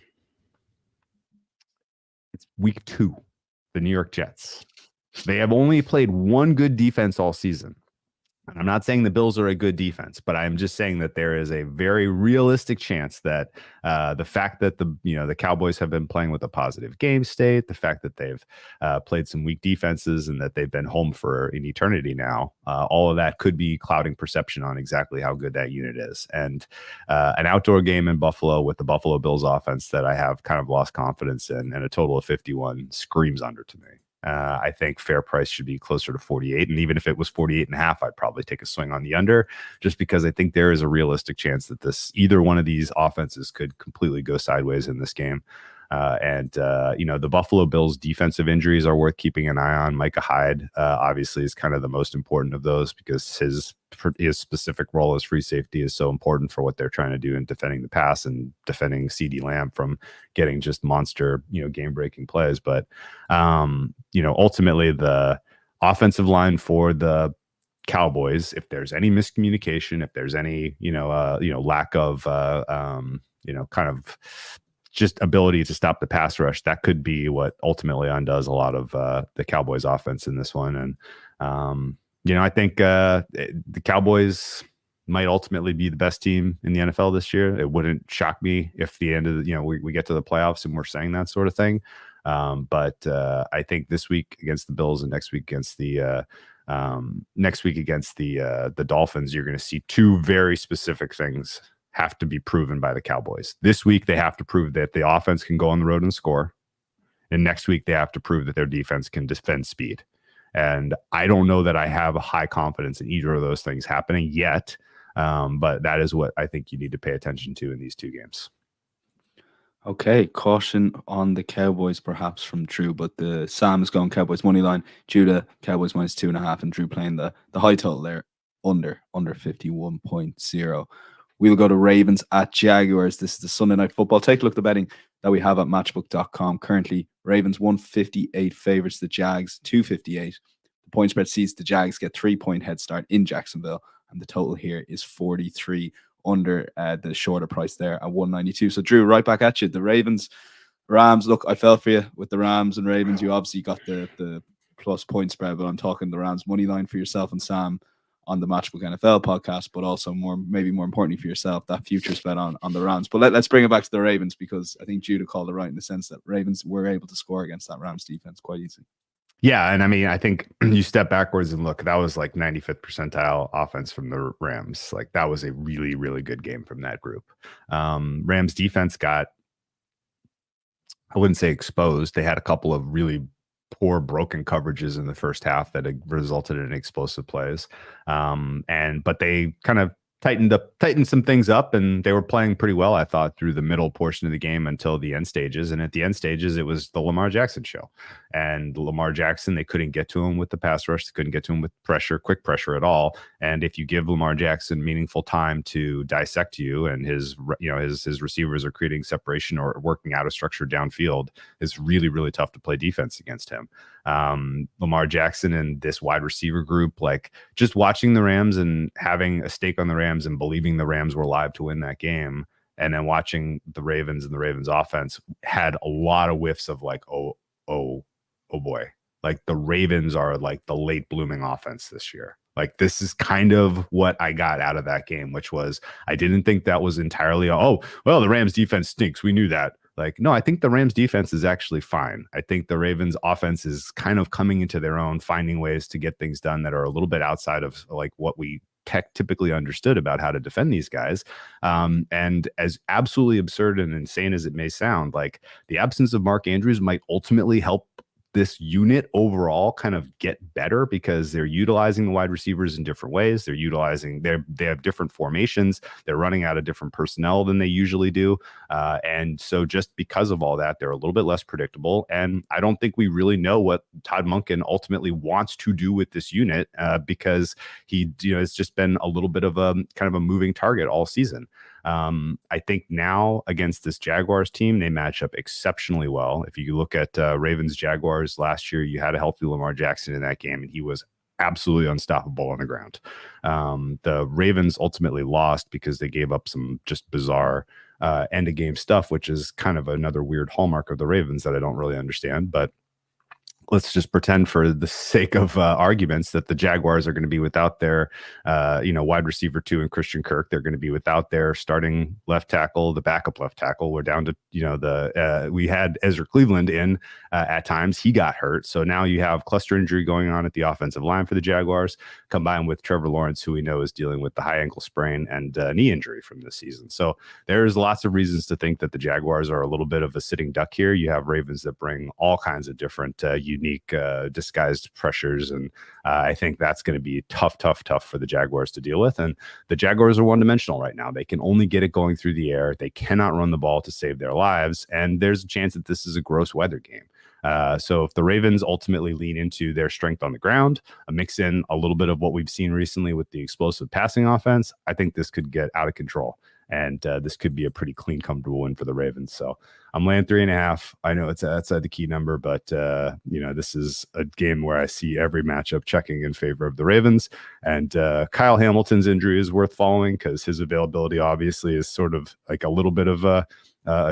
It's week 2, the New York Jets. They have only played 1 good defense all season. And I'm not saying the Bills are a good defense, but I'm just saying that there is a very realistic chance that the fact that the Cowboys have been playing with a positive game state, the fact that they've played some weak defenses and that they've been home for an eternity now, all of that could be clouding perception on exactly how good that unit is. And an outdoor game in Buffalo with the Buffalo Bills offense that I have kind of lost confidence in, and a total of 51 screams under to me. I think fair price should be closer to 48. And even if it was 48.5, I'd probably take a swing on the under, just because I think there is a realistic chance that either one of these offenses could completely go sideways in this game. The Buffalo Bills defensive injuries are worth keeping an eye on. Micah Hyde, obviously, is kind of the most important of those because his specific role as free safety is so important for what they're trying to do in defending the pass and defending CeeDee Lamb from getting just monster, game breaking plays. But, ultimately the offensive line for the Cowboys, if there's any miscommunication, if there's any, lack of, kind of just ability to stop the pass rush, that could be what ultimately undoes a lot of the Cowboys offense in this one. And, I think the Cowboys might ultimately be the best team in the NFL this year. It wouldn't shock me if the end of we get to the playoffs and we're saying that sort of thing. But I think this week against the Bills and next week against the Dolphins, you're going to see 2 very specific things have to be proven by the Cowboys. This week, they have to prove that the offense can go on the road and score. And next week, they have to prove that their defense can defend speed. And I don't know that I have a high confidence in either of those things happening yet. But that is what I think you need to pay attention to in these 2 games. Okay, caution on the Cowboys perhaps from Drew, but the Sam is going Cowboys money line, Judah Cowboys minus 2.5, and Drew playing the high total there under 51.0. We'll go to Ravens at Jaguars. This is the Sunday Night Football. Take a look at the betting that we have at matchbook.com. Currently, Ravens 158 favorites the Jags 258. The point spread sees the Jags get 3-point head start in Jacksonville, and the total here is 43 under the shorter price there at 192. So Drew, right back at you. The Ravens, Rams. Look, I fell for you with the Rams and Ravens. You obviously got the plus point spread, but I'm talking the Rams money line for yourself and Sam on the Matchbook NFL podcast, but also maybe more importantly for yourself, that futures bet on the Rams. But let's bring it back to the Ravens, because I think Judah called it right in the sense that Ravens were able to score against that Rams defense quite easily. Yeah, and I mean, I think you step backwards and look, that was like 95th percentile offense from the Rams. Like that was a really, really good game from that group. Rams defense got, I wouldn't say exposed. They had a couple of really poor broken coverages in the first half that had resulted in explosive plays. But they kind of tightened some things up, and they were playing pretty well, I thought, through the middle portion of the game until the end stages. And at the end stages, it was the Lamar Jackson show. And Lamar Jackson, they couldn't get to him with the pass rush. They couldn't get to him with quick pressure at all. And if you give Lamar Jackson meaningful time to dissect you, and his receivers are creating separation or working out a structure downfield, it's really, really tough to play defense against him. Lamar Jackson and this wide receiver group, like just watching the Rams and having a stake on the Rams and believing the Rams were live to win that game, and then watching the Ravens and the Ravens offense had a lot of whiffs of like, oh boy, like the Ravens are like the late blooming offense this year. Like this is kind of what I got out of that game, which was I didn't think that was entirely, oh, well, the Rams defense stinks. We knew that. Like, no, I think the Rams defense is actually fine. I think the Ravens offense is kind of coming into their own, finding ways to get things done that are a little bit outside of like what we typically understood about how to defend these guys. And as absolutely absurd and insane as it may sound, like the absence of Mark Andrews might ultimately help this unit overall kind of get better because they're utilizing the wide receivers in different ways. They have different formations. They're running out of different personnel than they usually do. And so just because of all that, they're a little bit less predictable. And I don't think we really know what Todd Monken ultimately wants to do with this unit because it's just been a little bit of a kind of a moving target all season. I think now against this Jaguars team, they match up exceptionally well. If you look at Ravens Jaguars last year, you had a healthy Lamar Jackson in that game, and he was absolutely unstoppable on the ground. The Ravens ultimately lost because they gave up some just bizarre end of game stuff, which is kind of another weird hallmark of the Ravens that I don't really understand. But let's just pretend for the sake of arguments that the Jaguars are going to be without their, wide receiver 2 and Christian Kirk. They're going to be without their starting left tackle, the backup left tackle. We're down to, we had Ezra Cleveland in at times. He got hurt. So now you have cluster injury going on at the offensive line for the Jaguars, combined with Trevor Lawrence, who we know is dealing with the high ankle sprain and knee injury from this season. So there's lots of reasons to think that the Jaguars are a little bit of a sitting duck here. You have Ravens that bring all kinds of different unique disguised pressures, and I think that's going to be tough for the Jaguars to deal with. And the Jaguars are one-dimensional right now. They can only get it going through the air. They cannot run the ball to save their lives, and there's a chance that this is a gross weather game. So if the Ravens ultimately lean into their strength on the ground, mix in a little bit of what we've seen recently with the explosive passing offense, I think this could get out of control. And this could be a pretty clean, comfortable win for the Ravens. So I'm laying 3.5. I know it's outside the key number, but this is a game where I see every matchup checking in favor of the Ravens. And Kyle Hamilton's injury is worth following because his availability obviously is sort of like a little bit of a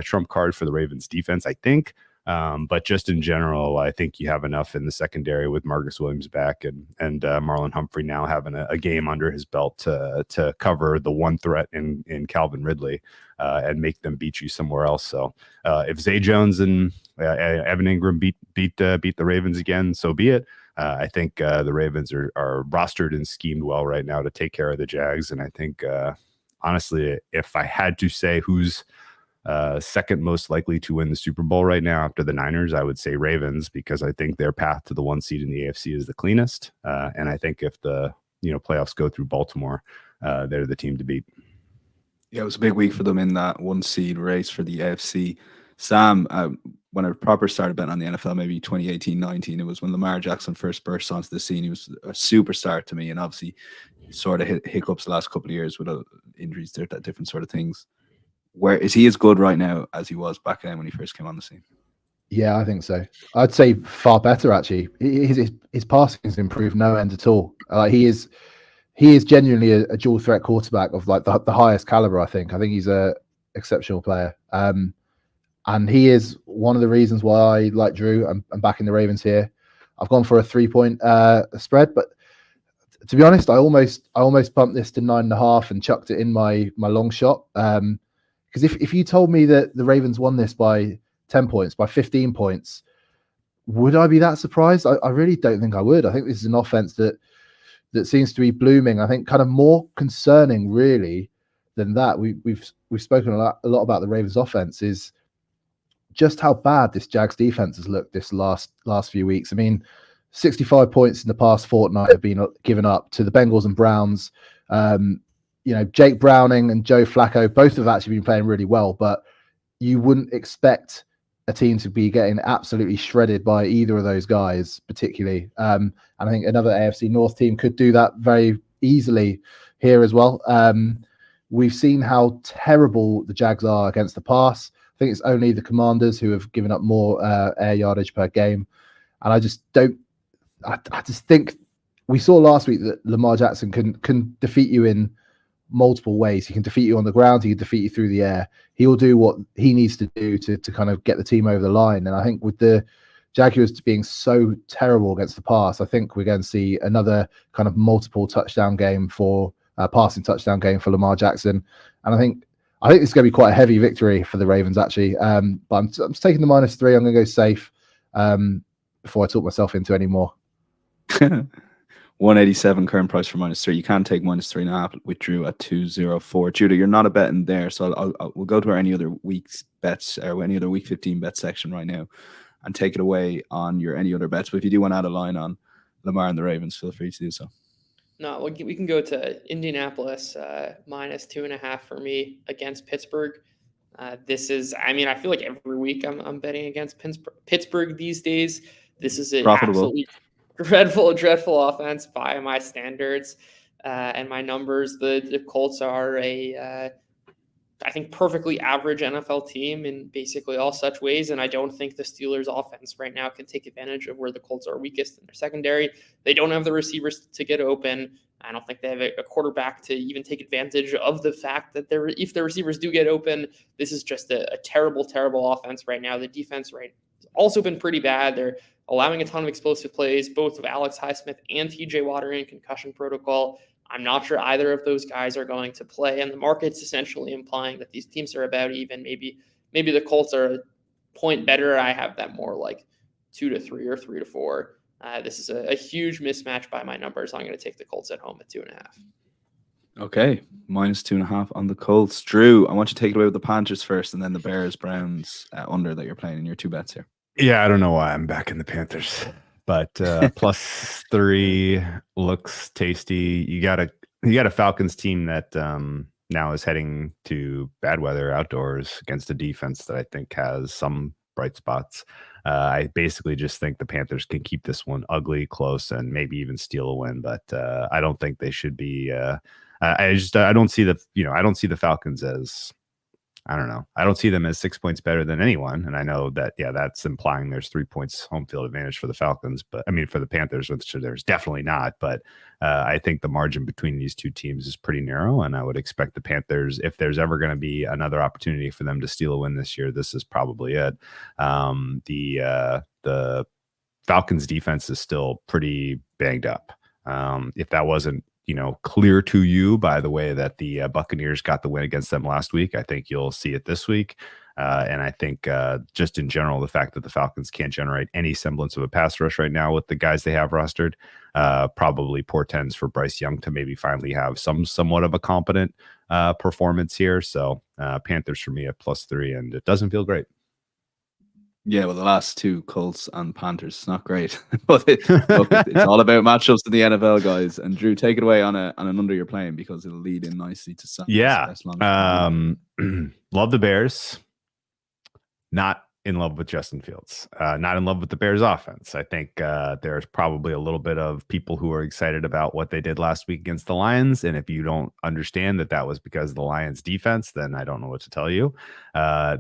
trump card for the Ravens defense, I think. But just in general, I think you have enough in the secondary with Marcus Williams back and Marlon Humphrey now having a game under his belt to cover the one threat in Calvin Ridley and make them beat you somewhere else. So if Zay Jones and Evan Ingram beat the Ravens again, so be it. I think the Ravens are rostered and schemed well right now to take care of the Jags. And I think, honestly, if I had to say who's second most likely to win the Super Bowl right now after the Niners, I would say Ravens, because I think their path to the 1 seed in the AFC is the cleanest. And I think if the playoffs go through Baltimore, they're the team to beat. Yeah, it was a big week for them in that 1 seed race for the AFC. Sam, when I proper started betting on the NFL, maybe 2018-19, it was when Lamar Jackson first burst onto the scene. He was a superstar to me, and obviously sort of hit hiccups the last couple of years with injuries, different sort of things. Where is he as good right now as he was back then when he first came on the scene? Yeah, I think so. I'd say far better actually. His passing has improved no end at all. He is genuinely a dual threat quarterback of like the highest caliber. I think he's a exceptional player. And he is one of the reasons why I like Drew. I'm backing the Ravens here. I've gone for a 3-point spread, but to be honest, I almost bumped this to 9.5 and chucked it in my long shot. Because if you told me that the Ravens won this by 10 points, by 15 points, would I be that surprised? I really don't think I would. I think this is an offense that seems to be blooming. I think kind of more concerning really than that. We've spoken a lot about the Ravens offense is just how bad this Jags defense has looked this last few weeks. I mean, 65 points in the past fortnight have been given up to the Bengals and Browns. Jake Browning and Joe Flacco both have actually been playing really well, but you wouldn't expect a team to be getting absolutely shredded by either of those guys, particularly. And I think another AFC North team could do that very easily here as well. We've seen how terrible the Jags are against the pass. I think it's only the Commanders who have given up more air yardage per game. And I just think we saw last week that Lamar Jackson can defeat you in multiple ways. He can defeat you on the ground. He can defeat you through the air. He will do what he needs to do to kind of get the team over the line. And I think with the Jaguars being so terrible against the pass, I think we're going to see another kind of multiple touchdown game for passing touchdown game for Lamar Jackson. And I think it's going to be quite a heavy victory for the Ravens, actually. But I'm taking the -3. I'm going to go safe before I talk myself into any more. 187 current price for -3. You can take -3.5 with Drew at 204. Judah, you're not a bet in there, so we'll go to our any other week's bets or any other week 15 bet section right now and take it away on your any other bets. But if you do want to add a line on Lamar and the Ravens, feel free to do so. No, we can go to Indianapolis -2.5 for me against Pittsburgh. This is, I mean, I feel like every week I'm betting against Pittsburgh these days. This is an absolutely dreadful offense by my standards and my numbers. The Colts are I think, perfectly average NFL team in basically all such ways, and I don't think the Steelers' offense right now can take advantage of where the Colts are weakest in their secondary. They don't have the receivers to get open. I don't think they have a quarterback to even take advantage of the fact that if the receivers do get open, this is just a terrible offense right now. The defense has also been pretty bad. They're allowing a ton of explosive plays, both of Alex Highsmith and TJ Watt in concussion protocol. I'm not sure either of those guys are going to play, and the market's essentially implying that these teams are about even. Maybe the Colts are a point better. I have them more like 2-3 or 3-4. This is a huge mismatch by my numbers. I'm going to take the Colts at home at 2.5. Okay, -2.5 on the Colts. Drew, I want you to take it away with the Panthers first, and then the Bears, Browns under that you're playing in your two bets here. Yeah, I don't know why I'm back in the Panthers, but +3 looks tasty. You got a Falcons team that now is heading to bad weather outdoors against a defense that I think has some bright spots. I basically just think the Panthers can keep this one ugly, close, and maybe even steal a win, but I don't think they should be. I don't see the Falcons as. I don't know. I don't see them as 6 points better than anyone. And I know that, that's implying there's 3 points home field advantage for the Falcons, but I mean, for the Panthers, which there's definitely not. But I think the margin between these two teams is pretty narrow. And I would expect the Panthers, if there's ever going to be another opportunity for them to steal a win this year, this is probably it. The Falcons defense is still pretty banged up. If that wasn't, clear to you by the way that the Buccaneers got the win against them last week, I think you'll see it this week. And I think just in general, the fact that the Falcons can't generate any semblance of a pass rush right now with the guys they have rostered probably portends for Bryce Young to maybe finally have somewhat of a competent performance here. So Panthers for me at +3, and it doesn't feel great. Yeah, well, the last two, Colts and Panthers, it's not great. But it's all about matchups in the NFL, guys. And Drew, take it away on an under you're playing, because it'll lead in nicely to Sam's best long. Love the Bears. Not in love with Justin Fields. Not in love with the Bears offense. I think there's probably a little bit of people who are excited about what they did last week against the Lions. And if you don't understand that was because of the Lions defense, then I don't know what to tell you.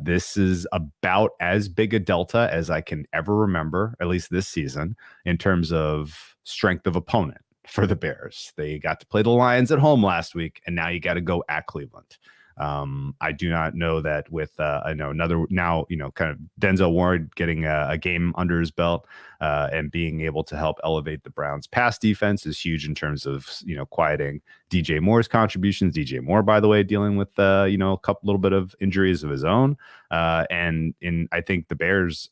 This is about as big a delta as I can ever remember, at least this season, in terms of strength of opponent for the Bears. They got to play the Lions at home last week, and now you got to go at Cleveland. I do not know that with I know another now, kind of Denzel Ward getting a game under his belt and being able to help elevate the Browns pass defense is huge in terms of, quieting DJ Moore's contributions. DJ Moore, by the way, dealing with, a little bit of injuries of his own. And I think the Bears,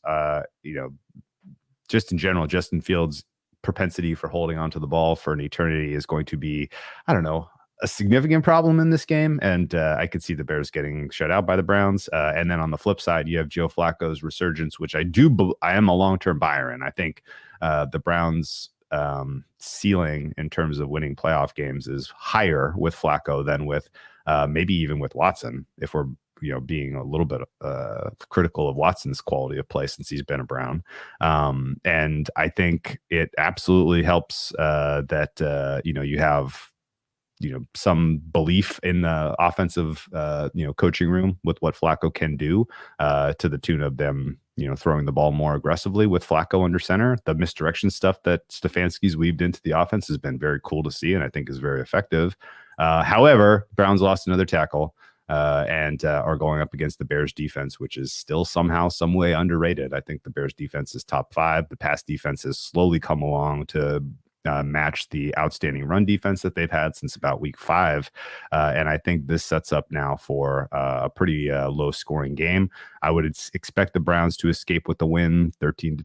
just in general, Justin Fields' propensity for holding onto the ball for an eternity is going to be, I don't know, a significant problem in this game, and I could see the Bears getting shut out by the Browns. And then on the flip side, you have Joe Flacco's resurgence, which I am a long-term buyer in. I think the Browns ceiling in terms of winning playoff games is higher with Flacco than with maybe even with Watson, if we're being a little bit critical of Watson's quality of play since he's been a Brown. And I think it absolutely helps that you have some belief in the offensive coaching room with what Flacco can do, to the tune of them throwing the ball more aggressively with Flacco under center. The misdirection stuff that Stefanski's weaved into the offense has been very cool to see, and I think is very effective. However, Browns lost another tackle and are going up against the Bears defense, which is still somehow, some way underrated. I think the Bears defense is top 5. The pass defense has slowly come along to match the outstanding run defense that they've had since about week 5. And I think this sets up now for a pretty low scoring game. I would expect the Browns to escape with the win, 13-10,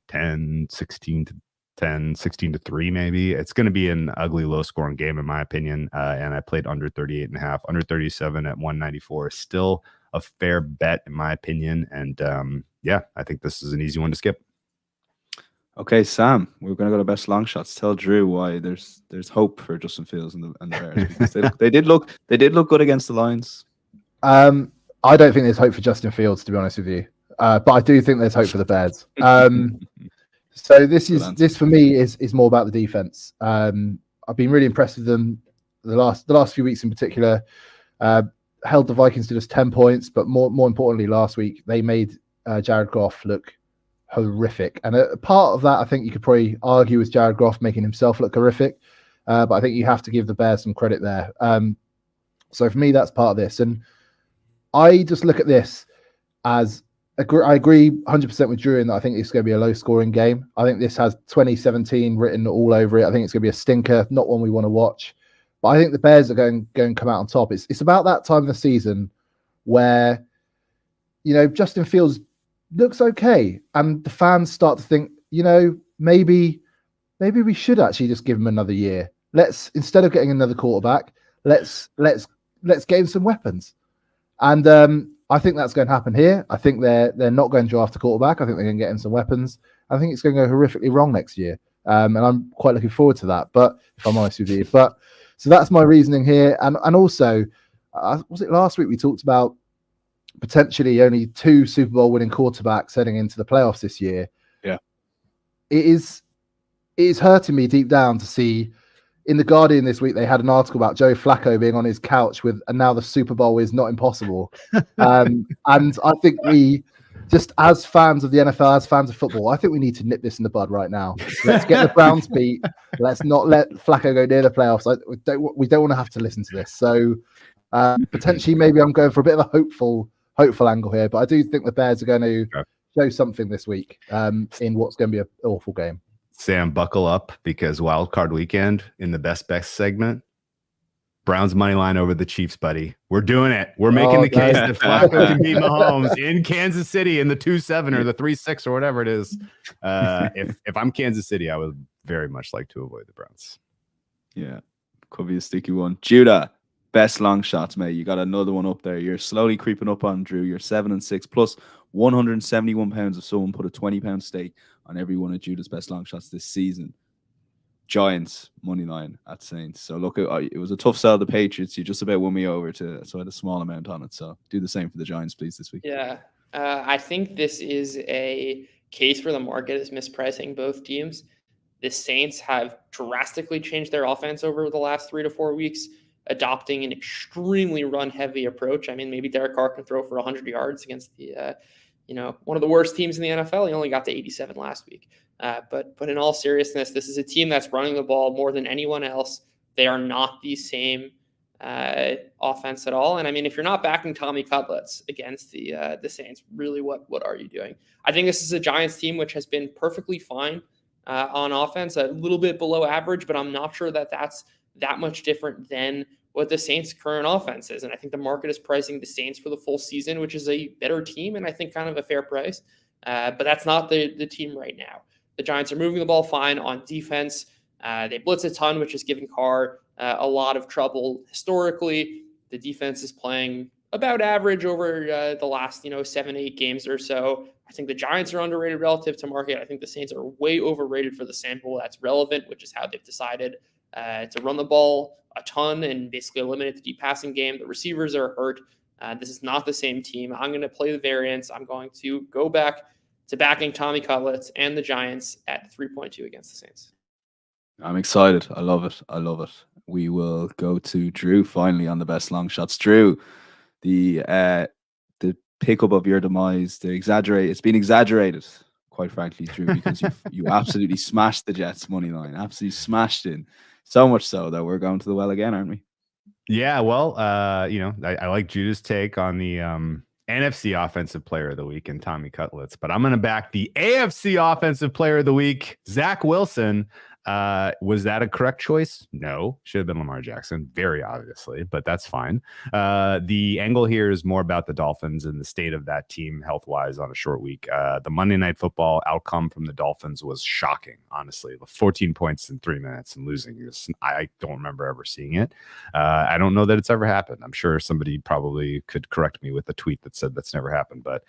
16-10, 16-3, maybe. It's going to be an ugly, low scoring game, in my opinion. And I played under 38.5, under 37 at 194. Still a fair bet, in my opinion. And I think this is an easy one to skip. Okay, Sam, we're going to go to best long shots. Tell Drew why there's hope for Justin Fields and the Bears, because they did look good against the Lions. I don't think there's hope for Justin Fields, to be honest with you, but I do think there's hope for the Bears. So this for me is more about the defense. I've been really impressed with them the last few weeks in particular. Held the Vikings to just 10 points, but more importantly, last week they made Jared Goff look horrific. And a part of that, I think you could probably argue, is Jared Goff making himself look horrific. But I think you have to give the Bears some credit there. So for me, that's part of this. And I just look at this as I agree 100% with Drew in that I think it's going to be a low scoring game. I think this has 2017 written all over it. I think it's going to be a stinker, not one we want to watch. But I think the Bears are going to come out on top. It's about that time of the season where, Justin Fields looks okay, and the fans start to think, maybe we should actually just give him another year. Instead of getting another quarterback, let's get him some weapons. And I think that's going to happen here. I think they're not going to draft a quarterback. I think they're going to get him some weapons. I think it's going to go horrifically wrong next year, and I'm quite looking forward to that. But if I'm honest with you, so that's my reasoning here. And also, was it last week we talked about potentially only 2 Super Bowl winning quarterbacks heading into the playoffs this year? Yeah. It is hurting me deep down to see in the Guardian this week, they had an article about Joe Flacco being on his couch and now the Super Bowl is not impossible. And I think we just, as fans of the NFL, as fans of football, I think we need to nip this in the bud right now. Let's get the Browns beat. Let's not let Flacco go near the playoffs. We don't want to have to listen to this. So potentially maybe I'm going for a bit of a hopeful angle here, but I do think the Bears are going to show something this week in what's going to be an awful game. Sam, buckle up, because wild card weekend in the best segment, Browns money line over the Chiefs, buddy. We're doing it. We're making the case that Flacco can beat Mahomes in Kansas City in the 2-7 or the 3-6 or whatever it is. If I'm Kansas City, I would very much like to avoid the Browns. Yeah, could be a sticky one. Judah, best long shots, mate. You got another one up there. You're slowly creeping up on Drew. You're 7-6 plus 171 pounds if someone put a 20-pound stake on every one of Judah's best long shots this season. Giants money line at Saints. So look, it was a tough sell. The Patriots, you just about won me over so I had a small amount on it. So do the same for the Giants, please, this week. Yeah, I think this is a case where the market is mispricing both teams. The Saints have drastically changed their offense over the last 3 to 4 weeks, adopting an extremely run-heavy approach. I mean, maybe Derek Carr can throw for 100 yards against the one of the worst teams in the NFL. He only got to 87 last week. But in all seriousness, this is a team that's running the ball more than anyone else. They are not the same offense at all. And I mean, if you're not backing Tommy Cutlets against the Saints, really, what are you doing? I think this is a Giants team which has been perfectly fine on offense, a little bit below average, but I'm not sure that that's that much different than what the Saints' current offense is. And I think the market is pricing the Saints for the full season, which is a better team and I think kind of a fair price. But that's not the team right now. The Giants are moving the ball fine on defense. They blitz a ton, which has given Carr a lot of trouble historically. The defense is playing about average over the last 7-8 games or so. I think the Giants are underrated relative to market. I think the Saints are way overrated for the sample that's relevant, which is how they've decided to run the ball a ton and basically eliminate the deep passing game. The receivers are hurt. This is not the same team. I'm going to play the variance. I'm going to go back to backing Tommy Cutlets and the Giants at 3.2 against the Saints. I'm excited. I love it. I love it. We will go to Drew finally on the best long shots. Drew, the pickup of your demise, it's been exaggerated, quite frankly, Drew, because you absolutely smashed the Jets money line, absolutely smashed it. So much so that we're going to the well again, aren't we? Yeah, well, I like Judah's take on the NFC Offensive Player of the Week and Tommy Cutlets, but I'm going to back the AFC Offensive Player of the Week, Zach Wilson. Was that a correct choice? No, should have been Lamar Jackson, very obviously, but that's fine. The angle here is more about the Dolphins and the state of that team health-wise on a short week. The Monday Night Football outcome from the Dolphins was shocking, honestly. 14 points in 3 minutes and losing. I don't remember ever seeing it. I don't know that it's ever happened. I'm sure somebody probably could correct me with a tweet that said that's never happened, but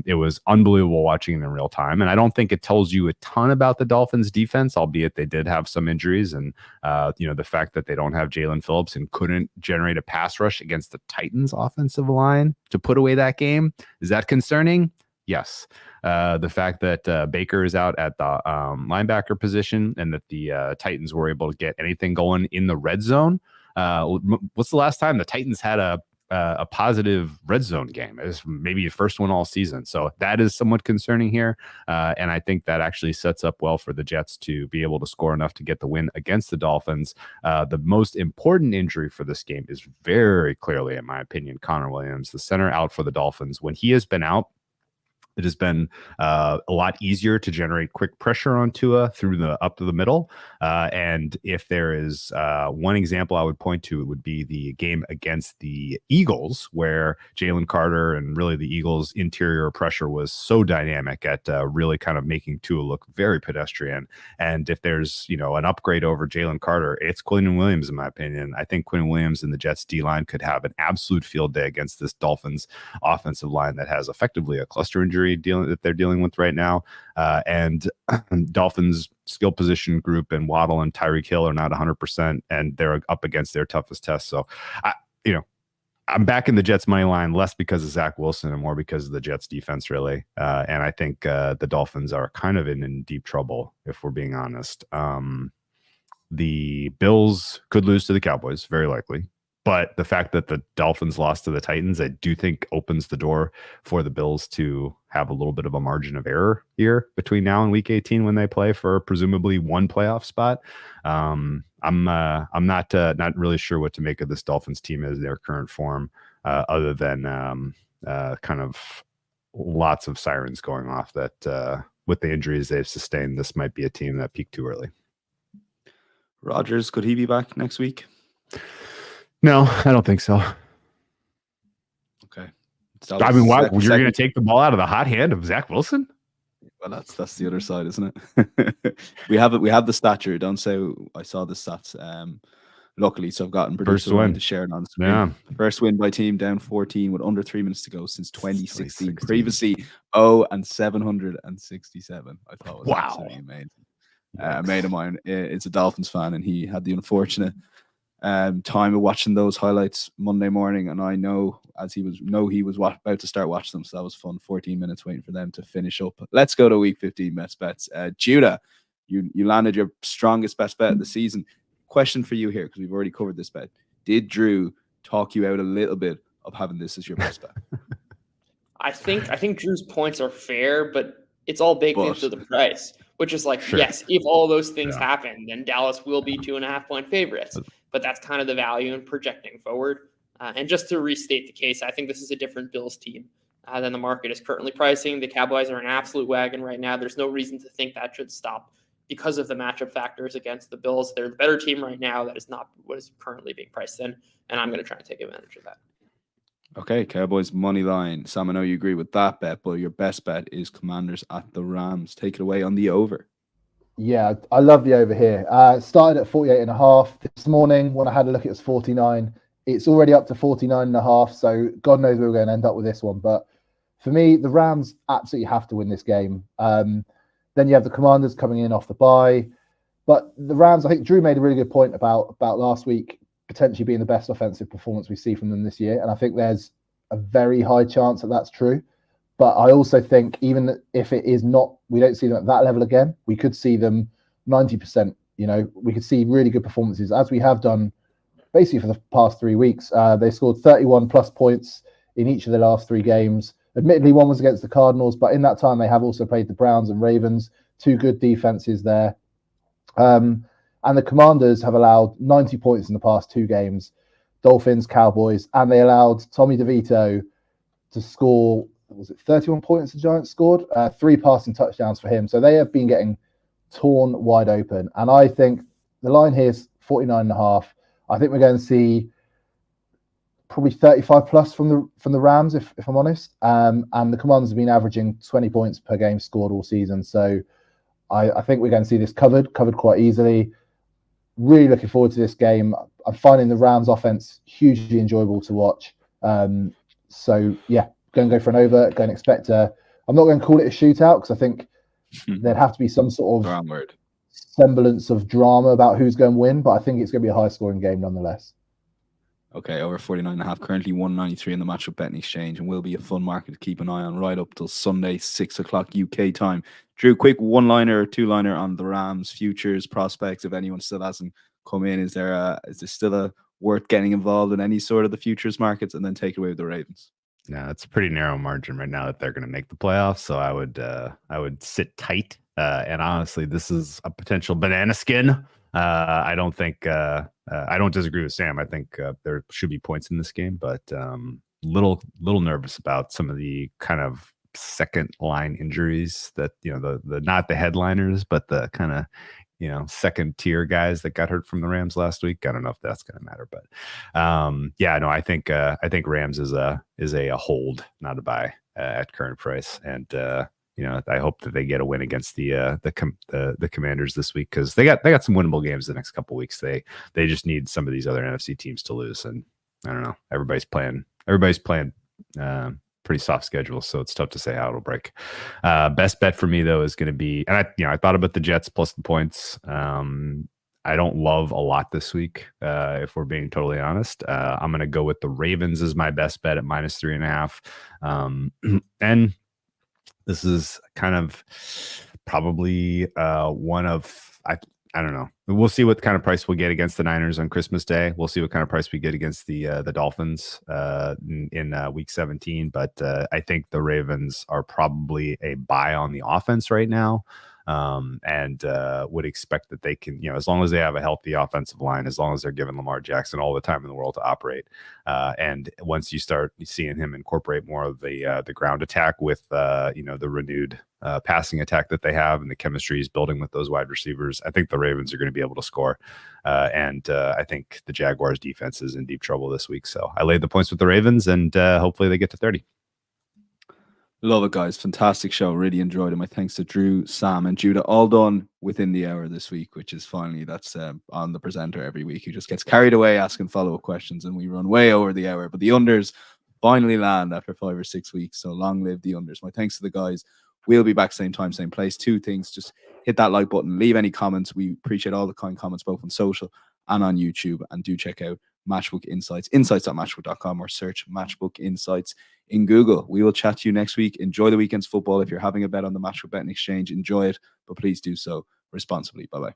it was unbelievable watching it in real time. And I don't think it tells you a ton about the Dolphins defense, albeit they did have some injuries, and the fact that they don't have Jalen Phillips and couldn't generate a pass rush against the Titans offensive line to put away that game, is that concerning? Yes. The fact that Baker is out at the linebacker position and that the Titans were able to get anything going in the red zone. What's the last time the Titans had a positive red zone game? It was maybe the first one all season. So that is somewhat concerning here. And I think that actually sets up well for the Jets to be able to score enough to get the win against the Dolphins. The most important injury for this game is very clearly, in my opinion, Connor Williams, the center out for the Dolphins. When he has been out, it has been a lot easier to generate quick pressure on Tua through the up to the middle. And if there is one example I would point to, it would be the game against the Eagles, where Jalen Carter and really the Eagles' interior pressure was so dynamic at really kind of making Tua look very pedestrian. And if there's an upgrade over Jalen Carter, it's Quinnen Williams, in my opinion. I think Quinnen Williams and the Jets D-line could have an absolute field day against this Dolphins offensive line that has effectively a cluster injury that they're dealing with right now, and Dolphins skill position group and Waddle and Tyreek Hill are not 100%, and they're up against their toughest test. So I'm backing the Jets money line less because of Zach Wilson and more because of the Jets defense, really. And I think the Dolphins are kind of in deep trouble, if we're being honest. The Bills could lose to the Cowboys, very likely. But the fact that the Dolphins lost to the Titans, I do think opens the door for the Bills to have a little bit of a margin of error here between now and Week 18 when they play for presumably one playoff spot. I'm not really sure what to make of this Dolphins team as their current form, other than kind of lots of sirens going off that with the injuries they've sustained, this might be a team that peaked too early. Rodgers, could he be back next week? No, I don't think so. Okay. I mean, why you're going to take the ball out of the hot hand of Zach Wilson? Well, that's the other side, isn't it? we have the stature. Don't say I saw the stats. Luckily, so I've gotten producer to share it on screen. Yeah. First win by team down 14 with under 3 minutes to go since 2016. Previously, 767. I thought was absolutely amazing. A mate of mine is a Dolphins fan, and he had the unfortunate time of watching those highlights Monday morning, and I know he was about to start watching them, so that was fun. 14 minutes waiting for them to finish up. Let's go to Week 15 best bets. Judah, you landed your strongest best bet of the season. Question for you here, because we've already covered this bet. Did Drew talk you out a little bit of having this as your best bet? I think Drew's points are fair, but it's all baked into the price, which is like, yes, if all those things happen, then Dallas will be 2.5-point favorites. But that's kind of the value in projecting forward. And just to restate the case, I think this is a different Bills team than the market is currently pricing. The Cowboys are an absolute wagon right now. There's no reason to think that should stop because of the matchup factors against the Bills. They're the better team right now. That is not what is currently being priced in, and I'm going to try and take advantage of that. Okay, Cowboys money line. Sam, I know you agree with that bet, but your best bet is Commanders at the Rams. Take it away on the over. Yeah, I love the over here. Started at 48.5 this morning. When I had a look, it was 49. It's already up to 49.5. So God knows where we're going to end up with this one. But for me, the Rams absolutely have to win this game. Then you have the Commanders coming in off the bye. But the Rams, I think Drew made a really good point about last week potentially being the best offensive performance we see from them this year. And I think there's a very high chance that that's true. But I also think even if it is not, we don't see them at that level again, we could see them 90%. We could see really good performances as we have done basically for the past 3 weeks. They scored 31 plus points in each of the last 3 games. Admittedly, one was against the Cardinals, but in that time, they have also played the Browns and Ravens, 2 good defenses there. And the Commanders have allowed 90 points in the past 2 games, Dolphins, Cowboys, and they allowed Tommy DeVito to score, was it 31 points the Giants scored? 3 passing touchdowns for him. So they have been getting torn wide open. And I think the line here is 49.5. I think we're going to see probably 35 plus from the Rams, if I'm honest. And the Commanders have been averaging 20 points per game scored all season. So I think we're going to see this covered quite easily. Really looking forward to this game. I'm finding the Rams offense hugely enjoyable to watch. So yeah, going to go for an over. Going to expect I'm not going to call it a shootout because I think there'd have to be some sort of semblance of drama about who's going to win. But I think it's going to be a high scoring game nonetheless. Okay, over 49.5, currently 193 in the matchup betting exchange, and will be a fun market to keep an eye on right up till Sunday, 6 o'clock UK time. Drew, quick one-liner or two-liner on the Rams futures prospects. If anyone still hasn't come in, is there still a worth getting involved in any sort of the futures markets, and then take it away with the Ravens? No, it's a pretty narrow margin right now that they're going to make the playoffs. So I would sit tight. And honestly, this is a potential banana skin. I don't think I don't disagree with Sam. I think there should be points in this game, but little nervous about some of the kind of second line injuries that the not the headliners, but the kind of second tier guys that got hurt from the Rams last week. I don't know if that's going to matter, but I think Rams is a hold, not a buy at current price, and I hope that they get a win against the Commanders this week because they got some winnable games the next couple weeks. They just need some of these other NFC teams to lose, and I don't know. Everybody's playing pretty soft schedule, so it's tough to say how it'll break. Best bet for me though is going to be, and I thought about the Jets plus the points. I don't love a lot this week, if we're being totally honest. I'm going to go with the Ravens as my best bet at -3.5, and this is kind of probably one of I don't know. We'll see what kind of price we'll get against the Niners on Christmas Day. We'll see what kind of price we get against the Dolphins in week 17. But I think the Ravens are probably a buy on the offense right now, and would expect that they can, as long as they have a healthy offensive line, as long as they're giving Lamar Jackson all the time in the world to operate. And once you start seeing him incorporate more of the ground attack with the renewed passing attack that they have and the chemistry he's building with those wide receivers, I think the Ravens are going to be able to score. And I think the Jaguars defense is in deep trouble this week. So I laid the points with the Ravens, and hopefully they get to 30. Love it, guys. Fantastic show. Really enjoyed it. My thanks to Drew, Sam, and Judah, all done within the hour this week, which is finally, that's on the presenter every week. He just gets carried away asking follow-up questions, and we run way over the hour. But the unders finally land after 5 or 6 weeks. So long live the unders. My thanks to the guys. We'll be back same time, same place. 2 things. Just hit that like button. Leave any comments. We appreciate all the kind comments, both on social and on YouTube. And do check out Matchbook Insights, insights.matchbook.com, or search Matchbook Insights in Google. We will chat to you next week. Enjoy the weekend's football. If you're having a bet on the Matchbook Betting Exchange, enjoy it, but please do so responsibly. Bye-bye.